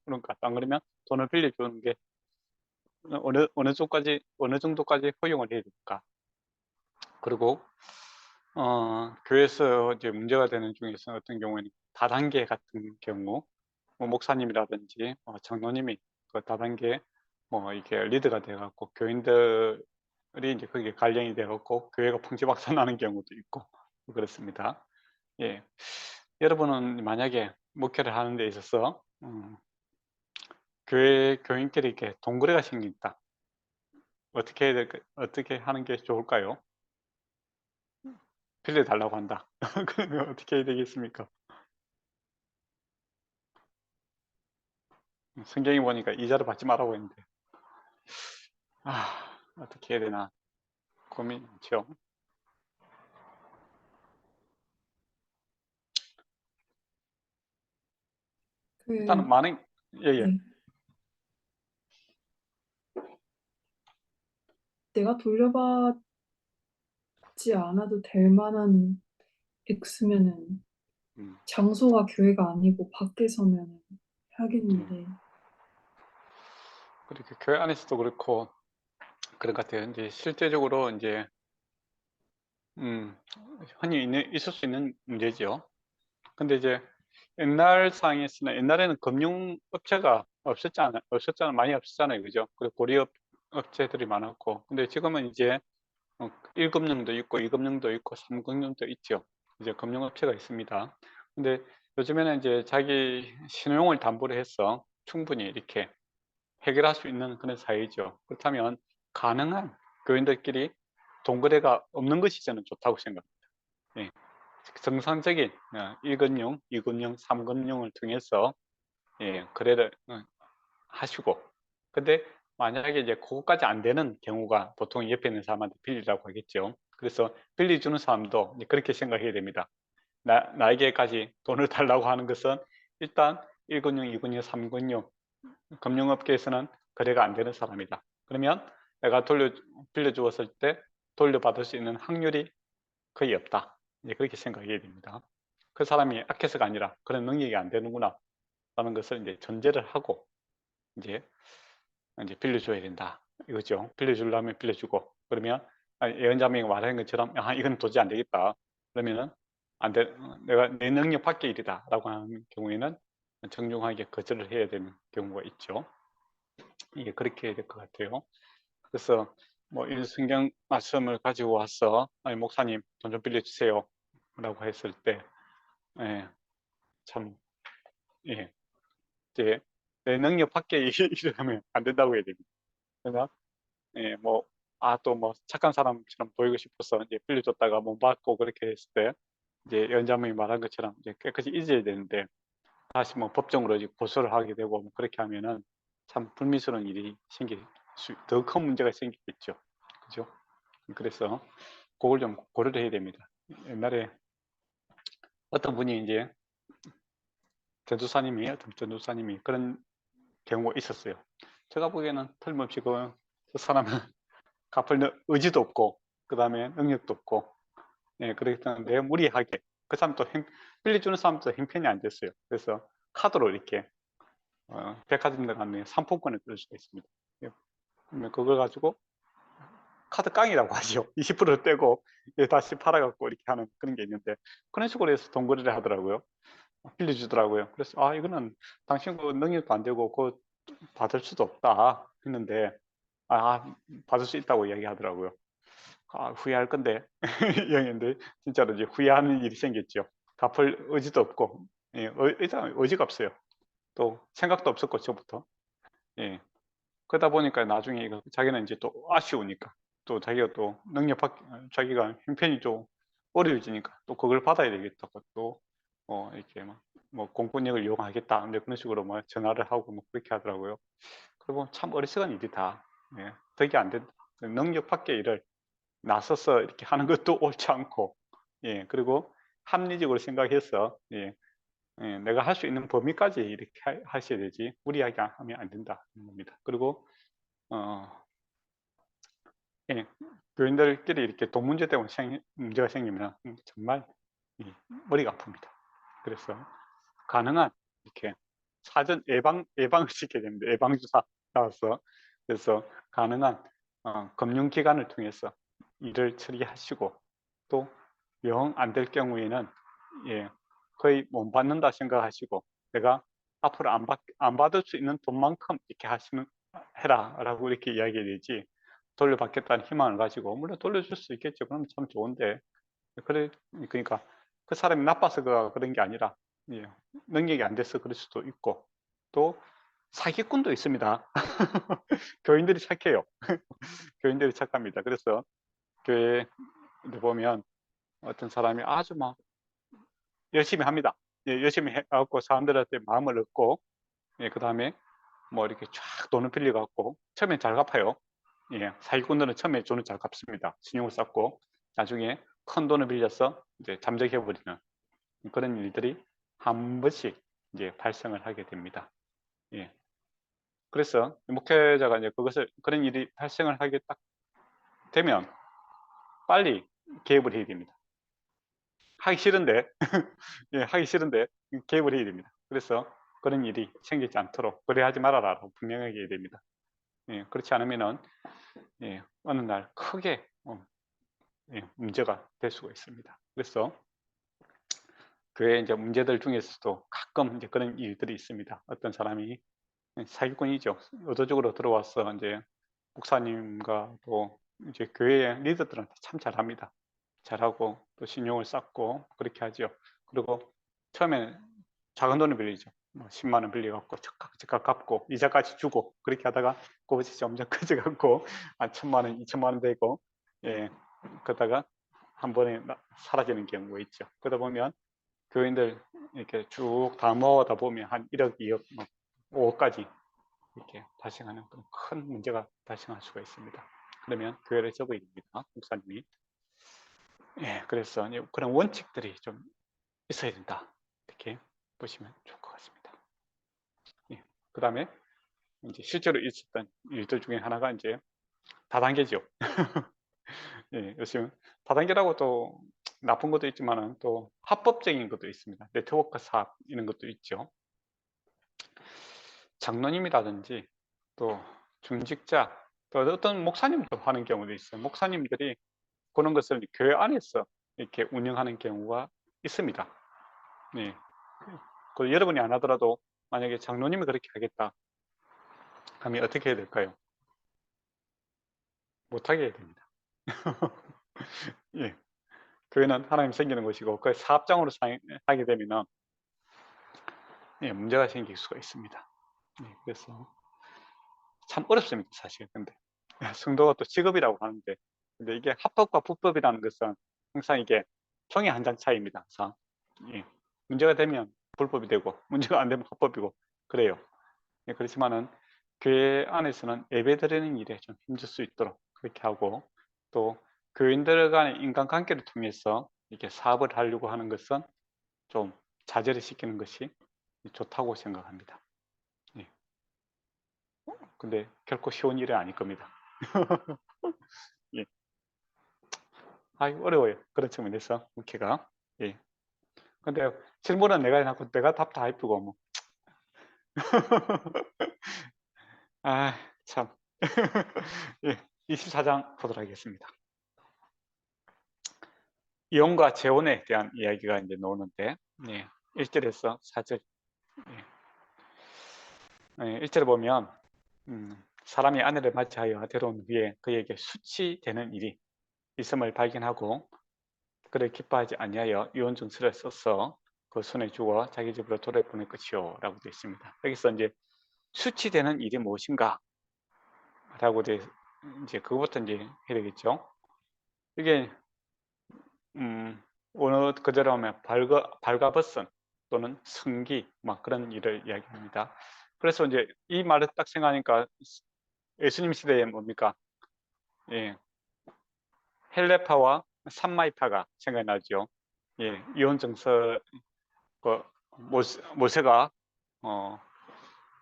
S1: 그런가? 안 그러면 돈을 빌려주는 게 어느 정도까지 허용을 해야 될까? 그리고 교회에서 이제 문제가 되는 중에서 어떤 경우에는 다단계 같은 경우, 뭐 목사님이라든지 장로님이 그 다단계 뭐 이렇게 리드가 돼갖고 교인들이 이제 거기에 관련이 돼갖고 교회가 풍지박산 나는 경우도 있고 그렇습니다. 예, 여러분은 만약에 목회를 하는 데 있어서 교회 교인끼리 이렇게 동거래가 생긴다. 어떻게 하는 게 좋을까요? 빌려달라고 한다. 그러면 어떻게 해야 되겠습니까? 성경에 보니까 이자를 받지 말라고 했는데, 어떻게 해야 되나 고민이죠. 일단은 많은
S2: 네. 내가 돌려받지 않아도 될 만한 액수면은 장소가 교회가 아니고 밖에서면 하겠는데.
S1: 그렇게 교회 안에서도 그렇고 그런 것 같아요. 이제 실제적으로 이제 흔히 있을 수 있는 문제죠. 근데 이제 옛날에는 금융업체가 없었잖아요. 많이 없었잖아요. 그죠? 그리고 고리업 업체들이 많았고. 근데 지금은 이제 1금융도 있고 2금융도 있고 3금융도 있죠. 이제 금융업체가 있습니다. 근데 요즘에는 이제 자기 신용을 담보로 해서 충분히 이렇게 해결할 수 있는 그런 사회죠. 그렇다면 가능한 교인들끼리 동거래가 없는 것이 저는 좋다고 생각합니다. 정상적인 1금융, 2금융, 3금융을 통해서 거래를 하시고, 근데 만약에 이제 그거까지 안 되는 경우가 보통 옆에 있는 사람한테 빌리라고 하겠죠. 그래서 빌려주는 사람도 이제 그렇게 생각해야 됩니다. 나에게까지 돈을 달라고 하는 것은 일단 1금융, 2금융, 3금융 금융업계에서는 거래가 안 되는 사람이다. 그러면 내가 빌려주었을 때 돌려받을 수 있는 확률이 거의 없다. 이제 그렇게 생각해야 됩니다. 그 사람이 악해서가 아니라 그런 능력이 안 되는구나 라는 것을 이제 전제를 하고 이제 빌려줘야 된다 이거죠. 빌려주려면 빌려주고, 그러면 예언자명이 말하는 것처럼 이건 도저히 안 되겠다 그러면은 내가 내 능력 밖의 일이다 라고 하는 경우에는 정중하게 거절을 해야 되는 경우가 있죠. 이게 그렇게 해야 될 것 같아요. 그래서 뭐 이 성경 말씀을 가지고 와서 목사님 돈 좀 빌려주세요 라고 했을 때 참 이제 내 능력 밖의 일을 하면 안 된다고 해야 됩니다. 그러나 또 뭐 착한 사람처럼 보이고 싶어서 이제 빌려줬다가 못 받고 그렇게 했을 때 이제 연장님이 말한 것처럼 이제 깨끗이 잊어야 되는데 다시 뭐 법정으로 이제 고소를 하게 되고 뭐 그렇게 하면은 참 불미스러운 일이 더 큰 문제가 생기겠죠. 그죠? 그래서 그걸 좀 고려를 해야 됩니다. 옛날에 어떤 분이 이제 어떤 전도사님이 그런 경우가 있었어요. 제가 보기에는 틀림없이 그 사람은 갚을 의지도 없고 그 다음에 능력도 없고 그렇기 때문에 무리하게 그 사람도 빌려주는 사람도 형편이 안 됐어요. 그래서 카드로 이렇게 백화점 들어가면 상품권을 끌 수가 있습니다. 그러면 그걸 가지고 카드 깡이라고 하죠. 20% 떼고 다시 팔아갖고 이렇게 하는 그런 게 있는데 그런 식으로 해서 돈 거래를 하더라고요. 빌려주더라고요. 그래서 이거는 당신 그 능력도 안 되고 그거 받을 수도 없다 했는데 받을 수 있다고 이야기하더라고요. 후회할 건데 영인데 진짜로 이제 후회하는 일이 생겼죠. 갚을 의지도 없고 일단 의지가 없어요. 또 생각도 없었고 저부터 그러다 보니까 나중에 자기는 이제 또 아쉬우니까 또 자기가 또 자기가 형편이 좀 어려워지니까 또 그걸 받아야 되겠다고 또 이렇게 뭐 공권력을 이용하겠다 근데 그런 식으로 뭐 전화를 하고 뭐 그렇게 하더라고요. 그리고 참 어리석은 일이다. 덕이 안 된다. 능력 밖의 일을 나서서 이렇게 하는 것도 옳지 않고 그리고 합리적으로 생각해서 내가 할 수 있는 범위까지 이렇게 하셔야 되지 무리하게 하면 안 된다는 겁니다. 그리고 교인들끼리 이렇게 돈 문제 때문에 문제가 생기면 정말 머리가 아픕니다. 그래서 가능한 이렇게 사전 예방을 시켜야 됩니다. 예방주사 나와서 그래서 가능한 금융기관을 통해서 일을 처리하시고 또 영 안 될 경우에는 거의 못 받는다 생각하시고 내가 앞으로 안 받을 수 있는 돈만큼 이렇게 해라 라고 이렇게 이야기해야 되지 돌려받겠다는 희망을 가지고 물론 돌려줄 수 있겠죠. 그럼 참 좋은데 그러니까 그 사람이 나빠서 그런 게 아니라 능력이 안 돼서 그럴 수도 있고 또 사기꾼도 있습니다. 교인들이 착해요. 교인들이 착합니다. 그래서 교회에 보면 어떤 사람이 아주 막 열심히 합니다. 열심히 해갖고 사람들한테 마음을 얻고 그 다음에 뭐 이렇게 쫙 돈을 빌려갖고 처음엔 잘 갚아요. 사기꾼들은 처음에 돈을 잘 갚습니다. 신용을 쌓고 나중에 큰 돈을 빌려서 이제 잠적해버리는 그런 일들이 한 번씩 이제 발생을 하게 됩니다. 그래서 목회자가 이제 그런 일이 발생을 하게 딱 되면 빨리 개입을 해야 됩니다. 하기 싫은데 하기 싫은데 개입을 해야 됩니다. 그래서 그런 일이 생기지 않도록 그래 하지 말아라라고 분명하게 해야 됩니다. 그렇지 않으면은 어느 날 크게 문제가 될 수가 있습니다. 그래서 교회 이제 문제들 중에서도 가끔 이제 그런 일들이 있습니다. 어떤 사람이 사기꾼이죠. 의도적으로 들어와서 이제 목사님과 또 이제 교회의 리더들한테 참 잘합니다. 잘하고 또 신용을 쌓고 그렇게 하죠. 그리고 처음에 작은 돈을 빌리죠. 뭐 10만 원 빌려갖고 즉각 갚고 이자까지 주고 그렇게 하다가 그것이 점점 커져갖고 1,000만 원, 2,000만 원 되고 그러다가 한 번에 사라지는 경우가 있죠. 그러다 보면 교인들 이렇게 쭉 다 모아다 보면 한 1억, 2억 5억까지 이렇게 발생하는 그런 큰 문제가 발생할 수가 있습니다. 그러면 교회를 접어야 됩니다. 목사님이. 예, 그래서 그런 원칙들이 좀 있어야 된다. 이렇게 보시면 좋을 것 같습니다. 예, 그 다음에 이제 실제로 있었던 일들 중에 하나가 이제 다단계죠. 예, 요즘 다단계라고 또 나쁜 것도 있지만은 또 합법적인 것도 있습니다. 네트워크 사업 이런 것도 있죠. 장로님이라든지 또 중직자 또 어떤 목사님도 하는 경우도 있어요. 목사님들이 그런 것을 교회 안에서 이렇게 운영하는 경우가 있습니다. 네. 그 여러분이 안 하더라도 만약에 장로님이 그렇게 하겠다 하면 어떻게 해야 될까요? 못하게 해야 됩니다. 예. 교회는 하나님 생기는 것이고 그 사업장으로 하게 되면 예, 문제가 생길 수가 있습니다. 예, 그래서 참 어렵습니다, 사실. 근데 성도가 또 직업이라고 하는데, 근데 이게 합법과 불법이라는 것은 항상 이게 종이 한 장 차이입니다. 항상. 예. 문제가 되면 불법이 되고 문제가 안 되면 합법이고 그래요. 예, 그렇지만은 교회 안에서는 예배드리는 일에 좀 힘줄 수 있도록 그렇게 하고, 또 교인들 간의 인간관계를 통해서 이렇게 사업을 하려고 하는 것은 좀 자제를 시키는 것이 좋다고 생각합니다. 예. 근데 결코 쉬운 일은 아닐 겁니다. 예. 어려워요. 그런 측면에서 목회가. 예. 근데 질문은 내가 답 다 해주고 뭐. 아, 참. 예. 24장 보도록 하겠습니다. 이혼과 재혼에 대한 이야기가 이제 나오는데, 예. 1절에서 4절. 예. 1절에 보면, 사람이 아내를 맞이하여 데려온 후에 그에게 수치되는 일이 있음을 발견하고 그를 기뻐하지 아니하여 이혼 증서를 써서 그 손에 주어 자기 집으로 돌아보낼 것이요 라고 되어 있습니다. 여기서 이제 수치되는 일이 무엇인가 라고 이제 그것부터 이제 해야 되겠죠. 이게 원어 그대로 하면 발가벗은 또는 성기 막 그런 일을 이야기합니다. 그래서 이제 이 말을 딱 생각하니까 예수님 시대에 뭡니까? 예, 헬레파와 산마이파가 생각이 나죠. 예, 이혼 증서 그 모세가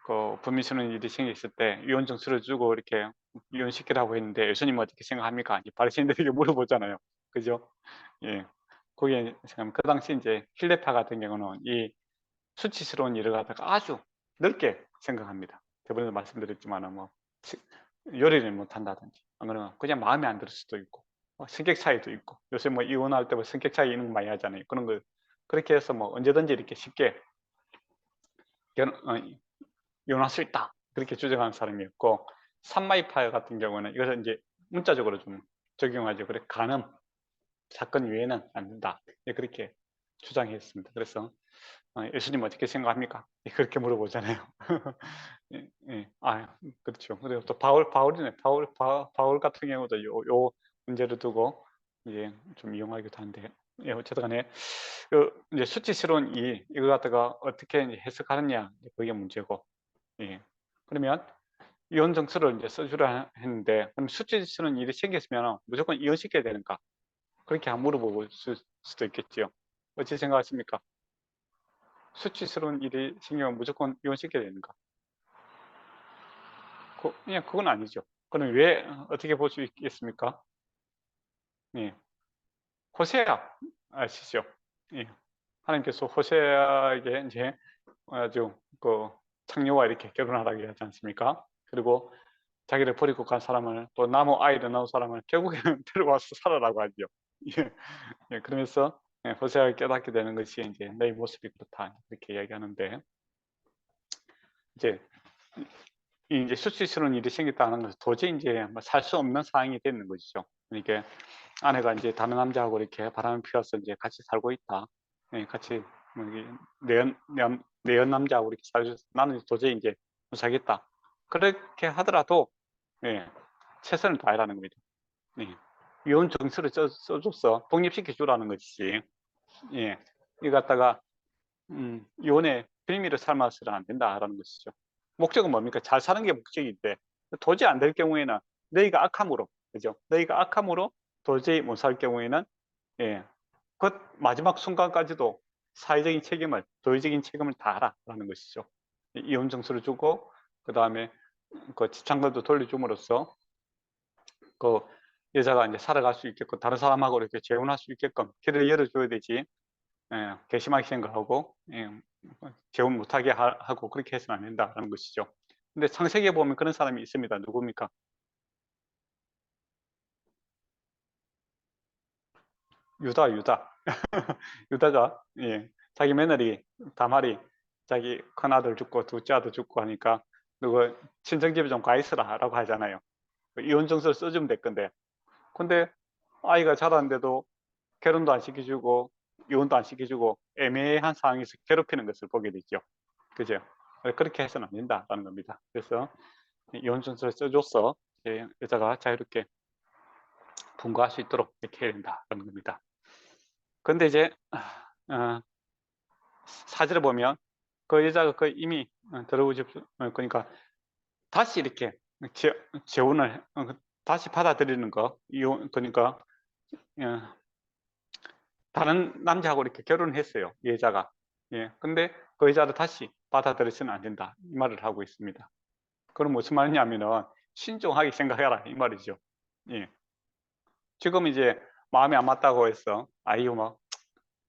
S1: 그 분미시는 일이 생겼을 때 이혼 증서를 주고 이렇게 이혼시키라고 했는데 예수님은 어떻게 생각합니까? 바리새인들에게 물어보잖아요. 그죠? 예. 거기에 그 당시 이제 힐레파 같은 경우는 이 수치스러운 일을 갖다가 아주 넓게 생각합니다. 저번에도 말씀드렸지만 뭐 요리를 못한다든지 안 그러면 그냥 마음에 안 들 수도 있고 성격 차이도 있고 요새 뭐 이혼할 때 뭐 성격 차이 있는 거 많이 하잖아요. 그런 거 그렇게 해서 뭐 언제든지 이렇게 쉽게 이혼할 수 있다 그렇게 주장하는 사람이었고, 산마이파 같은 경우는 이것을 이제 문자적으로 좀 적용하죠. 그래 간음 사건 외에는 안 된다 그렇게 주장했습니다. 그래서 예수님 어떻게 생각합니까? 그렇게 물어보잖아요. 예, 예. 그렇죠. 그리고 또 바울이네. 바울 같은 경우도 요 문제를 두고 이제 좀 이용하기도 한데, 예, 어쨌든 간에 이제 수치스러운 이걸 갖다가 어떻게 이제 해석하느냐 그게 문제고, 예. 그러면 이혼 정서를 이제 써주라 했는데, 그럼 수치스러운 일이 생겼으면 무조건 이혼시켜야 되는가? 그렇게 안 물어볼 수도 있겠죠. 어찌 생각하십니까? 수치스러운 일이 생기면 무조건 이혼시켜야 되는가? 그냥 그건 아니죠. 그럼 왜 어떻게 볼 수 있겠습니까? 예. 호세아 아시죠? 예. 하나님께서 호세아에게 이제 아주 그 창녀와 이렇게 결혼하라고 하지 않습니까? 그리고 자기를 버리고 간 사람을 또 나무 아이를 낳은 사람을 결국에는 데려와서 살아라고 하죠. 예. 예. 그러면서 호세아가 깨닫게 되는 것이 이제 내 모습이 그렇다 이렇게 이야기하는데, 이제 수치스러운 일이 생겼다는 것은 도저히 이제 살 수 없는 상황이 되는 것이죠. 그러니까 아내가 이제 다른 남자하고 이렇게 바람을 피워서 이제 같이 살고 있다. 예, 같이 내연 남자하고 이렇게 살고 나는 도저히 이제 못 살겠다. 그렇게 하더라도 예, 최선을 다하라는 겁니다. 예, 이혼 정서를 써줘서 독립시켜 주라는 것이지. 예, 이거 갖다가 이혼의 빌미를 삼아서는 안 된다라는 것이죠. 목적은 뭡니까? 잘 사는 게 목적인데 도저히 안 될 경우에는 너희가 악함으로, 그죠? 너희가 악함으로 도저히 못 살 경우에는 예, 그 마지막 순간까지도 사회적인 책임을, 도의적인 책임을 다하라라는 것이죠. 이혼 증서를 주고 그 다음에 그 지참금도 돌려줌으로써 그 여자가 이제 살아갈 수 있게끔 다른 사람하고 이렇게 재혼할 수 있게끔 길을 열어줘야 되지. 예, 괘씸하게 생각하고 예, 재혼 못하게 하고 그렇게 해서는 안 된다는 것이죠. 근데 창세기에 보면 그런 사람이 있습니다. 누굽니까? 유다. 유다가 예, 자기 며느리 다말이 자기 큰아들 죽고 둘째 아들 죽고 하니까 누구 친정집에 좀 가 있으라라고 하잖아요. 이혼 증서를 써주면 될 건데, 근데 아이가 자랐는데도 결혼도 안 시켜주고 이혼도 안 시켜주고 애매한 상황에서 괴롭히는 것을 보게 되죠. 그죠? 그렇게 해서는 안 된다라는 겁니다. 그래서 이혼 증서를 써줘서 여자가 자유롭게 분가할 수 있도록 이렇게 해야 된다라는 겁니다. 근데 이제 사절을 보면 그 여자가 그 이미 들어오지, 그러니까 다시 이렇게 재혼을 다시 받아들이는 거, 이혼, 그러니까 다른 남자하고 이렇게 결혼을 했어요, 이 여자가. 예, 근데 그 여자를 다시 받아들여서는 안 된다, 이 말을 하고 있습니다. 그럼 무슨 말이냐면은 신중하게 생각해라, 이 말이죠. 예. 지금 이제 마음이 안 맞다고 해서 아이고 뭐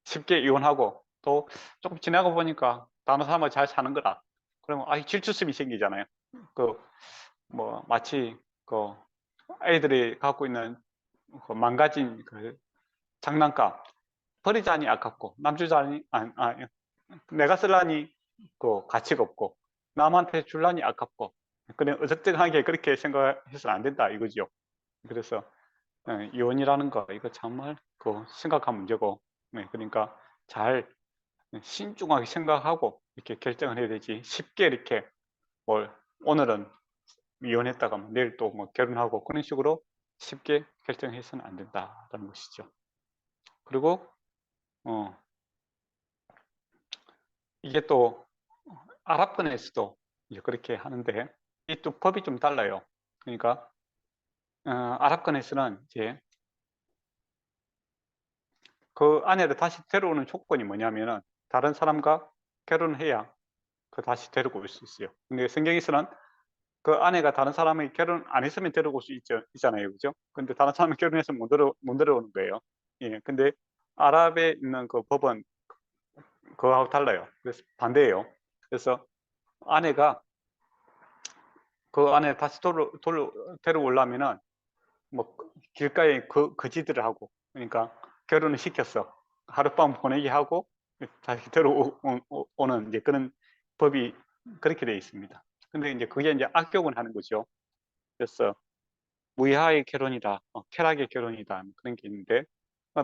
S1: 쉽게 이혼하고 또 조금 지나고 보니까 다른 사람하고 잘 사는 거다. 그러면 아이 질투심이 생기잖아요. 그 뭐 마치 그 애들이 갖고 있는 그 망가진 그 장난감 버리자니 아깝고 남주자니 내가 쓸라니 그 가치가 없고 남한테 줄라니 아깝고 그냥 어적적하게 그렇게 생각해서는 안 된다 이거죠. 그래서 이혼이라는 거 이거 정말 그 심각한 문제고, 그러니까 잘 신중하게 생각하고 이렇게 결정을 해야 되지 쉽게 이렇게 뭘 오늘은 이혼했다가 내일 또 뭐 결혼하고 그런 식으로 쉽게 결정해서는 안 된다는 것이죠. 그리고 이게 또 아랍권에서도 이제 그렇게 하는데 이 또 법이 좀 달라요. 그러니까 아랍권에서는 이제 그 아내를 다시 데려오는 조건이 뭐냐면은 다른 사람과 결혼해야 그 다시 데리고 올 수 있어요. 근데 성경에서는 그 아내가 다른 사람이 결혼 안 했으면 데리고 올 수 있잖아요, 그죠? 근데 다른 사람이 결혼해서 못 데려오는 거예요. 예, 근데 아랍에 있는 그 법은 그거하고 달라요. 그래서 반대예요. 그래서 아내가 그 아내 다시 데려오려면은 뭐 길가에 거지들을 하고, 그러니까 결혼을 시켰어. 하룻밤 보내게 하고 다시 데려오는 이제 그런 법이 그렇게 되어 있습니다. 근데 이제 그게 이제 악용을 하는 거죠. 그래서 무이하의 결혼이다, 쾌락의 결혼이다 그런 게 있는데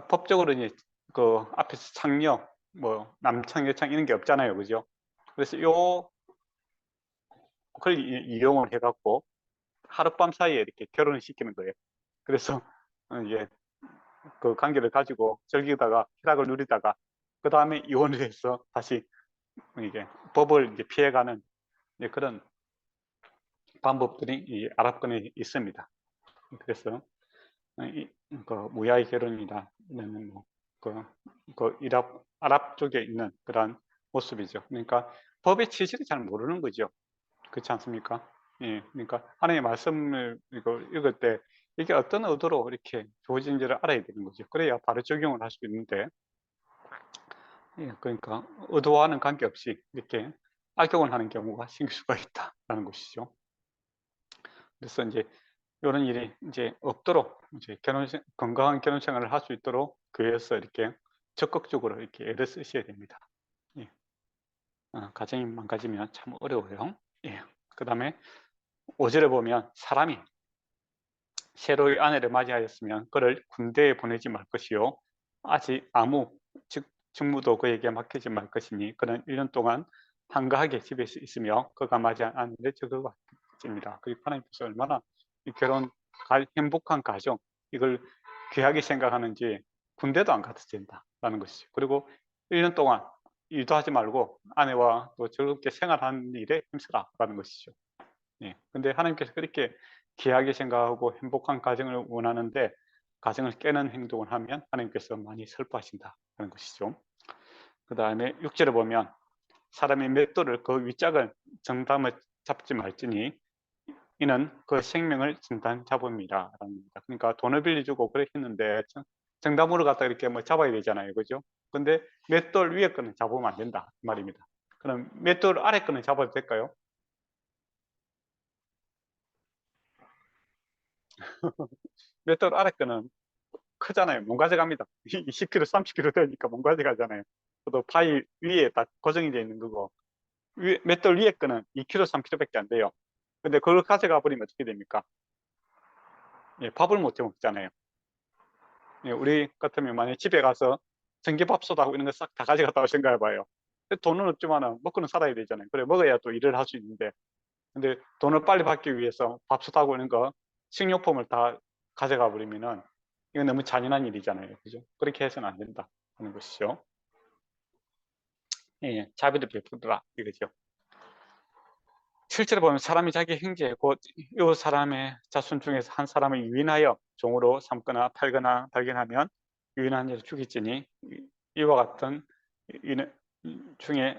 S1: 법적으로 이제 그 앞에서 창녀, 뭐 남창 여창 이런 게 없잖아요, 그죠? 그래서 그걸 이용을 해갖고 하룻밤 사이에 이렇게 결혼을 시키는 거예요. 그래서 이제 그 관계를 가지고 즐기다가 쾌락을 누리다가 그 다음에 이혼을 해서 다시 이게 법을 이제 피해가는 이제 그런 방법들이 이 아랍권에 있습니다. 그래서 그 무야의 결혼이다 이런 그 아랍 쪽에 있는 그런 모습이죠. 그러니까 법의 취지를 잘 모르는 거죠. 그렇지 않습니까? 예, 그러니까 하나님의 말씀을 읽을 때 이게 어떤 의도로 이렇게 주어진지를 알아야 되는 거죠. 그래야 바로 적용을 할 수 있는데, 예, 그러니까 의도와는 관계없이 이렇게 악용을 하는 경우가 생길 수가 있다라는 것이죠. 그래서 이제 이런 일이 이제 없도록 이제 건강한 결혼 생활을 할 수 있도록 교회에서 이렇게 적극적으로 이렇게 애를 쓰셔야 됩니다. 예. 가정이 망가지면 참 어려워요. 예. 그 다음에 5절에 보면 사람이 새로의 아내를 맞이하였으면 그를 군대에 보내지 말 것이요 아직 아무 직무도 그에게 맡기지 말 것이니 그는 1년 동안 한가하게 집에서 있으며 그가 맞이한 아내를 적응하십니다. 그리고 하나님께서 얼마나 이 행복한 가정 이걸 귀하게 생각하는지 군대도 안 가도 된다라는 것이죠. 그리고 1년 동안 일도 하지 말고 아내와 또 즐겁게 생활하는 일에 힘쓰라라는 것이죠. 예. 근데 하나님께서 그렇게 귀하게 생각하고 행복한 가정을 원하는데 가정을 깨는 행동을 하면 하나님께서 많이 슬퍼하신다는 것이죠. 그 다음에 6절에 보면 사람의 맷돌을 그 윗짝을 정담을 잡지 말지니 이는 그 생명을 진단 잡음이라. 그러니까 돈을 빌려주고 그렇게 했는데 정담으로 갖다 이렇게 뭐 잡아야 되잖아요. 그죠? 근데 맷돌 위에 거는 잡으면 안 된다. 그 말입니다. 그럼 맷돌 아래 거는 잡아도 될까요? 맷돌 아래 거는 크잖아요. 못 가져갑니다. 20kg, 30kg 되니까 못 가져가잖아요. 또 파이 위에 딱 고정이 되어 있는 거고 맷돌 위에 거는 2kg, 3kg밖에 안 돼요. 근데 그걸 가져가 버리면 어떻게 됩니까? 예, 밥을 못 해 먹잖아요. 예, 우리 같으면 만약에 집에 가서 전기밥솥하고 이런 거 싹 다 가져갔다고 생각해 봐요. 돈은 없지만 먹고는 살아야 되잖아요. 그래 먹어야 또 일을 할 수 있는데 근데 돈을 빨리 받기 위해서 밥솥하고 이런 거 식료품을 다 가져가 버리면은 이건 너무 잔인한 일이잖아요. 그죠? 그렇게 해서는 안 된다 하는 것이죠. 예, 자비를 베푸더라 이거죠. 실제로 보면 사람이 자기 형제 곧 이 사람의 자손 중에서 한 사람을 유인하여 종으로 삼거나 팔거나 발견하면 유인한 자를 죽일지니 이와 같은 이는 중에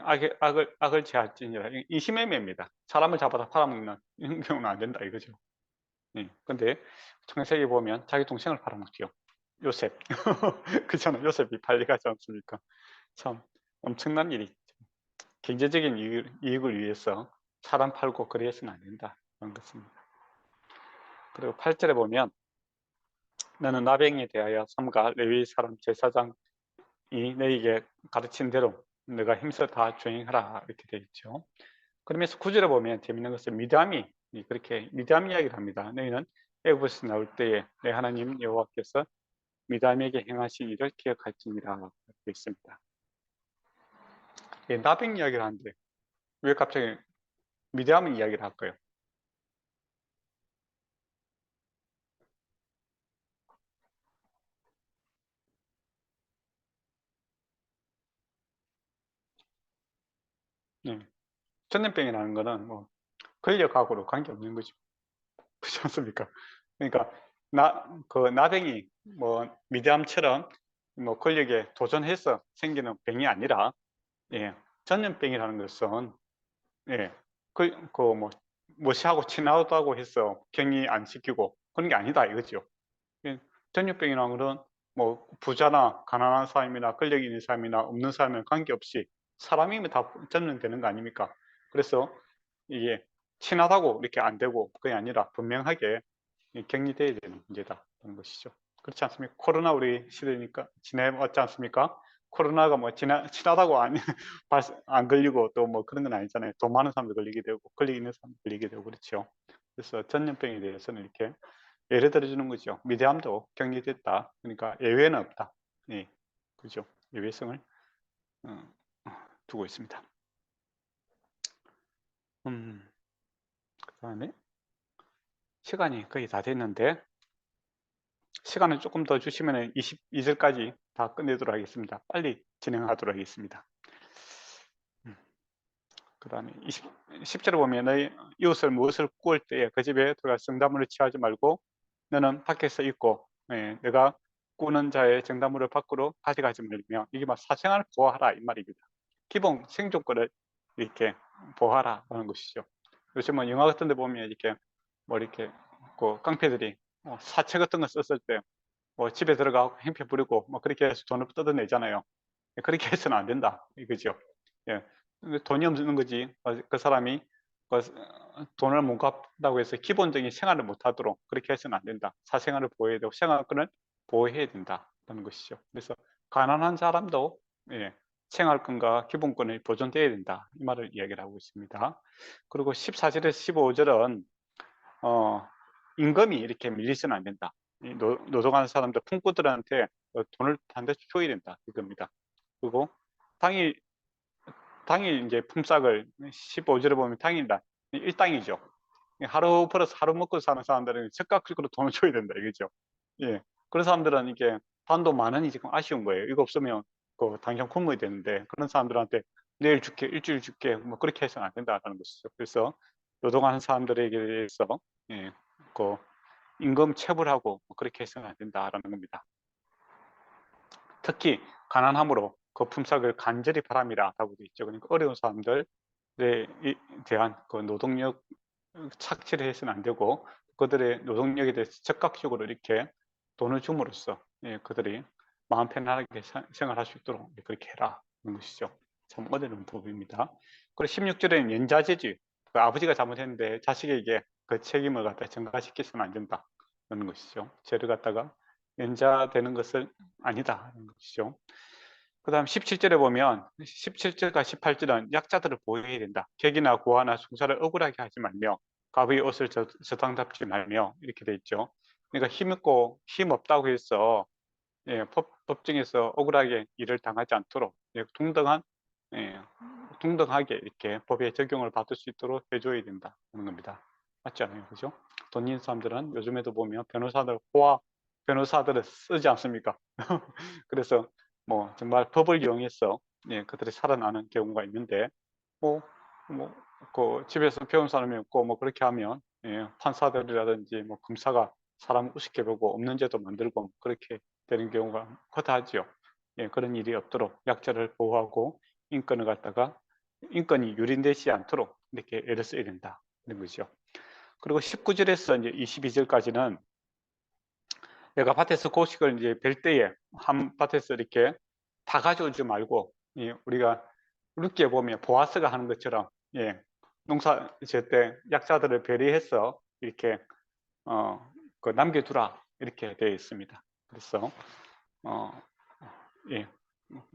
S1: 악을 제할지니라. 인신매매입니다. 사람을 잡아다 팔아먹는 이런 경우는 안 된다 이거죠. 예. 근데 창세기 보면 자기 동생을 팔아먹지요. 요셉. 그렇잖아요. 요셉이 팔려가지 않습니까? 참 엄청난 일이 경제적인 이익을 위해서 사람 팔고 그래서는 안 된다. 그런 것입니다. 그리고 8절에 보면 너는 나병에 대하여 삼가 레위 사람 제사장이 너에게 가르친 대로 너가 힘써 다 주행하라 이렇게 되어 있죠. 그러면서 9절에 보면 재밌는 것은 미디암이 그렇게 미디암 이야기를 합니다. 너희는 애굽에서 나올 때에 내 하나님 여호와께서 미디암에게 행하신 일을 기억할지니라 되어 있습니다. 예, 나병 이야기를 하는데 왜 갑자기 미디암 이야기를 할까요? 네. 전염병이라는 거는 뭐 권력하고도 관계없는 거죠. 그렇지 않습니까? 그러니까 그 나병이 뭐 미디암처럼 뭐 권력에 도전해서 생기는 병이 아니라 예, 전염병이라는 것은 예, 뭐 무시하고 지나가다고 해서 격리 안 시키고 그런 게 아니다 이거죠. 예, 전염병이라는 것은 뭐 부자나 가난한 사람이나 권력 있는 사람이나 없는 사람은 관계없이 사람이면 다 전염되는 거 아닙니까? 그래서 이게 친하다고 이렇게 안 되고 그게 아니라 분명하게 격리돼야 되는 문제다라는 것이죠. 그렇지 않습니까? 코로나 우리 시대니까 지내왔지 않습니까? 코로나가 뭐 친하다고 안 걸리고 또 뭐 그런 건 아니잖아요. 돈 많은 사람도 걸리게 되고 권력 있는 사람도 걸리게 되고 그렇죠. 그래서 전염병에 대해서는 이렇게 예를 들어주는 거죠. 미대암도 격리됐다. 그러니까 예외는 없다. 예, 그죠. 예외성을 어, 두고 있습니다. 그다음에 시간이 거의 다 됐는데 시간을 조금 더 주시면 22절까지 다 끝내도록 하겠습니다. 빨리 진행하도록 하겠습니다. 그 다음에 10절에 보면 너희 이웃을 무엇을 구할 때에 그 집에 들어가 정다물을 취하지 말고 너는 밖에서 있고 내가 꾸는 자의 정다물을 밖으로 가져가지 말며 이게 막 사생활을 보호하라 이 말입니다. 기본 생존권을 이렇게 보호하라는 것이죠. 요즘은 영화 같은 데 보면 이렇게 뭐 이렇게 그 깡패들이 사채 같은 거 썼을 때 뭐 집에 들어가고 행패 부리고 뭐 그렇게 해서 돈을 뜯어내잖아요. 그렇게 해서는 안 된다 이거죠. 예. 돈이 없는 거지. 그 사람이 돈을 못 갚는다고 해서 기본적인 생활을 못 하도록 그렇게 해서는 안 된다. 사생활을 보호해야 되고 생활권을 보호해야 된다는 것이죠. 그래서 가난한 사람도 예, 생활권과 기본권이 보존돼야 된다. 이 말을 이야기를 하고 있습니다. 그리고 14절에서 15절은 임금이 이렇게 밀리서는 안 된다. 노동하는 사람들, 품꾼들한테 돈을 반드시 줘야 된다. 이겁니다. 그리고 당일 이제 품삯을 15절에 보면 당일날 일당이죠. 하루 벌어서 하루 먹고 사는 사람들은 적극적으로 돈을 줘야 된다 이거죠. 예. 그런 사람들은 이게 단돈 10,000원이 지금 아쉬운 거예요. 이거 없으면 당장 굶어야 되는데 그런 사람들한테 내일 줄게, 일주일 줄게, 뭐 그렇게 해서는 안 된다는 것이죠. 그래서 노동하는 사람들에게 대해서 예, 그 임금 체불하고 뭐 그렇게 해서는 안 된다라는 겁니다. 특히 가난함으로 그 품삯을 간절히 바람이라고 되어 있죠. 그러니까 어려운 사람들에 대한 그 노동력 착취를 해서는 안 되고 그들의 노동력에 대해서 적극적으로 이렇게 돈을 줌으로써 예, 그들이 마음 편안하게 생활할 수 있도록 그렇게 해라 하는 것이죠. 참 어려운 법입니다. 그리고 16절에는 연자제지, 그 아버지가 잘못했는데 자식에게 그 책임을 갖다 전가시켜서는 안 된다 하는 것이죠. 죄를 갖다가 연자되는 것은 아니다 하는 것이죠. 그 다음 17절에 보면 17절과 18절은 약자들을 보호해야 된다. 객이나 고아나 송사를 억울하게 하지 말며 갑의 옷을 저당답지 말며 이렇게 돼 있죠. 그러니까 힘있고 힘 없다고 해서 예, 법정에서 억울하게 일을 당하지 않도록 예, 동등하게 이렇게 법의 적용을 받을 수 있도록 해줘야 된다는 겁니다. 맞지 않아요? 그죠? 돈 있는 사람들은 요즘에도 보면 호화 변호사들을 쓰지 않습니까? 그래서 뭐 정말 법을 이용해서 예, 그들이 살아나는 경우가 있는데 그 집에서 배운 사람이 없고 뭐 그렇게 하면 예, 판사들이라든지 뭐 검사가 사람 우습게 보고 없는 죄도 만들고 그렇게 되는 경우가 허다하죠. 예, 그런 일이 없도록 약자를 보호하고 인권을 갖다가 인권이 유린되지 않도록 이렇게 애를 써야 된다 는 거죠. 그리고 19절에서 이제 22절까지는 내가 밭에서 고식을 이제 벨 때에 한 밭에서 이렇게 다 가져오지 말고 예, 우리가 룻기에 보면 보아스가 하는 것처럼 예, 농사 지을 때 약자들을 배려해서 이렇게 그 남겨두라 이렇게 되어 있습니다. 그래서 예,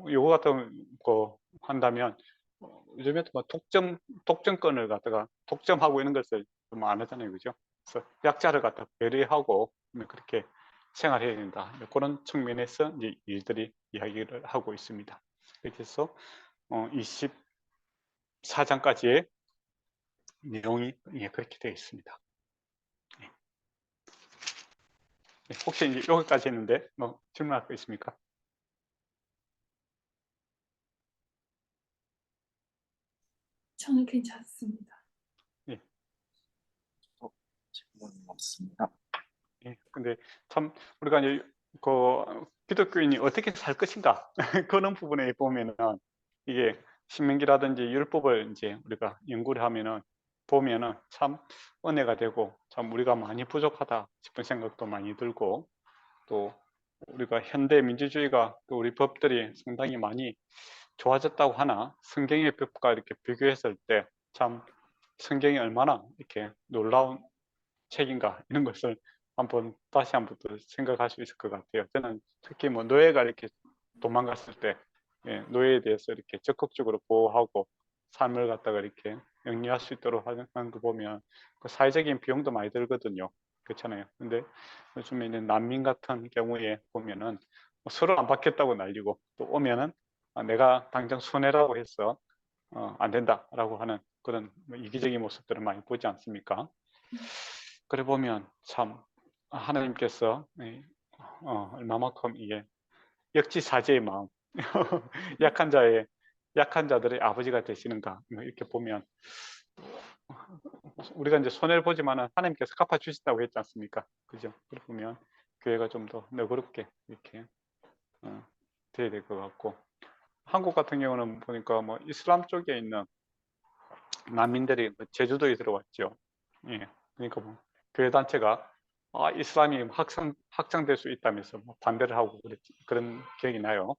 S1: 요거 같은 거 한다면 요즘에 뭐 독점권을 갖다가 독점하고 있는 것을 좀 안 하잖아요, 그죠? 그래서 약자를 갖다 배려하고 그렇게 생활해야 된다. 그런 측면에서 이제 일들이 이야기를 하고 있습니다. 이렇게 해서 24장까지의 내용이 예, 그렇게 되어 있습니다. 예. 혹시 이제 여기까지 했는데 뭐 질문할 거 있습니까?
S2: 저는 괜찮습니다.
S1: 예.
S3: 질문 없습니다.
S1: 예. 근데 참 우리가 이제 그 기독교인이 어떻게 살 것인가 그런 부분에 보면은 이게 신명기라든지 율법을 이제 우리가 연구를 하면은 보면은 참 은혜가 되고 참 우리가 많이 부족하다 싶은 생각도 많이 들고 또 우리가 현대 민주주의가 또 우리 법들이 상당히 많이 좋아졌다고 하나 성경의 법과 이렇게 비교했을 때 참 성경이 얼마나 이렇게 놀라운 책인가 이런 것을 다시 한번 또 생각할 수 있을 것 같아요. 저는 특히 뭐 노예가 이렇게 도망갔을 때 예, 노예에 대해서 이렇게 적극적으로 보호하고 삶을 갖다가 이렇게 영위할 수 있도록 하는 거 보면 그 사회적인 비용도 많이 들거든요. 그렇잖아요. 근데 요즘에 있는 난민 같은 경우에 보면은 뭐 서로 안 받겠다고 난리고 또 오면은 내가 당장 손해라고 해서 안 된다라고 하는 그런 뭐 이기적인 모습들을 많이 보지 않습니까? 그래 보면 참 하나님께서 얼마만큼 이게 역지사지의 마음, 약한 자들의 아버지가 되시는가 뭐 이렇게 보면 우리가 이제 손해를 보지만은 하나님께서 갚아 주신다고 했지 않습니까? 그죠? 그래 보면 교회가 좀 더 너그럽게 이렇게 돼야 될 것 같고 한국 같은 경우는 보니까 뭐 이슬람 쪽에 있는 난민들이 뭐 제주도에 들어왔죠. 예, 그러니까 뭐 교회 단체가 이슬람이 확장될 수 있다면서 뭐 반대를 하고 그런 기억이 나요.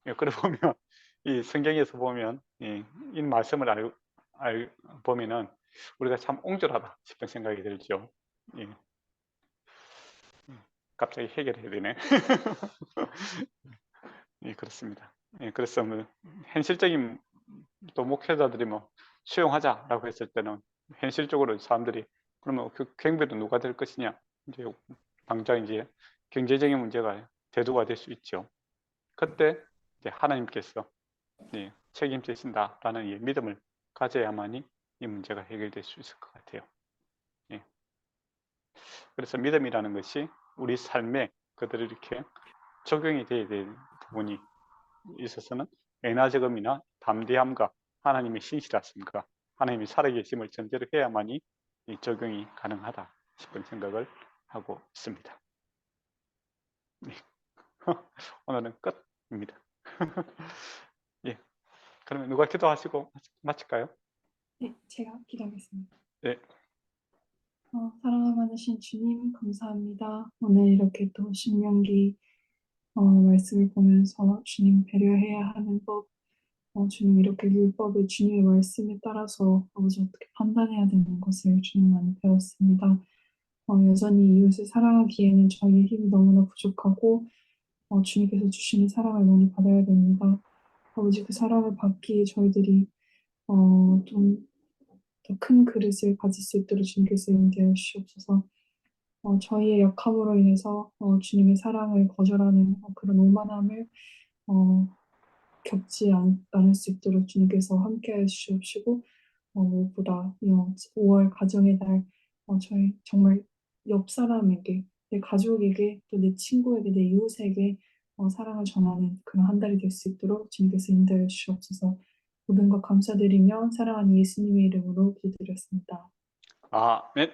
S1: 예, 그래 보면 이 성경에서 보면 이 말씀을 보면은 우리가 참 옹졸하다 싶은 생각이 들죠. 예, 갑자기 해결해야 되네. 예, 그렇습니다. 예, 그래서 뭐 현실적인 또 목회자들이 뭐 수용하자라고 했을 때는 현실적으로 사람들이 그러면 그 경비도 누가 될 것이냐 이제 당장 이제 경제적인 문제가 대두가 될 수 있죠. 그때 이제 하나님께서 책임지신다라는 이 믿음을 가져야만이 이 문제가 해결될 수 있을 것 같아요. 예. 그래서 믿음이라는 것이 우리 삶에 그들이 이렇게 적용이 되어야 되는 부분이 있어서는 엔화적음이나 담대함과 하나님의 신실하심과 하나님이 살아계심을 전제로 해야만이 이 적용이 가능하다 싶은 생각을 하고 있습니다. 네. 오늘은 끝입니다. 예. 그러면 누가 기도하시고 마칠까요?
S2: 네, 제가 기도하겠습니다.
S1: 네.
S2: 사랑을 받으신 주님 감사합니다. 오늘 이렇게 또 신명기 말씀을 보면서 주님 배려해야 하는 법, 주님 이렇게 율법의 주님의 말씀에 따라서 아버지 어떻게 판단해야 되는 것을 주님 많이 배웠습니다. 여전히 이웃을 사랑하기에는 저희의 힘이 너무나 부족하고 주님께서 주시는 사랑을 많이 받아야 됩니다. 아버지 그 사랑을 받기에 저희들이 좀 더 큰 그릇을 가질 수 있도록 주님께서 인도해 주시옵소서. 저희의 약함으로 인해서 주님의 사랑을 거절하는 그런 오만함을 겪지 않을 수 있도록 주님께서 함께해 주시옵시고 무엇보다 이 5월 가정의 달 저희 정말 옆 사람에게 내 가족에게 또 내 친구에게 내 이웃에게 사랑을 전하는 그런 한 달이 될 수 있도록 주님께서 인도해 주시옵소서. 모든 것 감사드리며 사랑하는 예수님의 이름으로 기도드렸습니다.
S1: 아멘.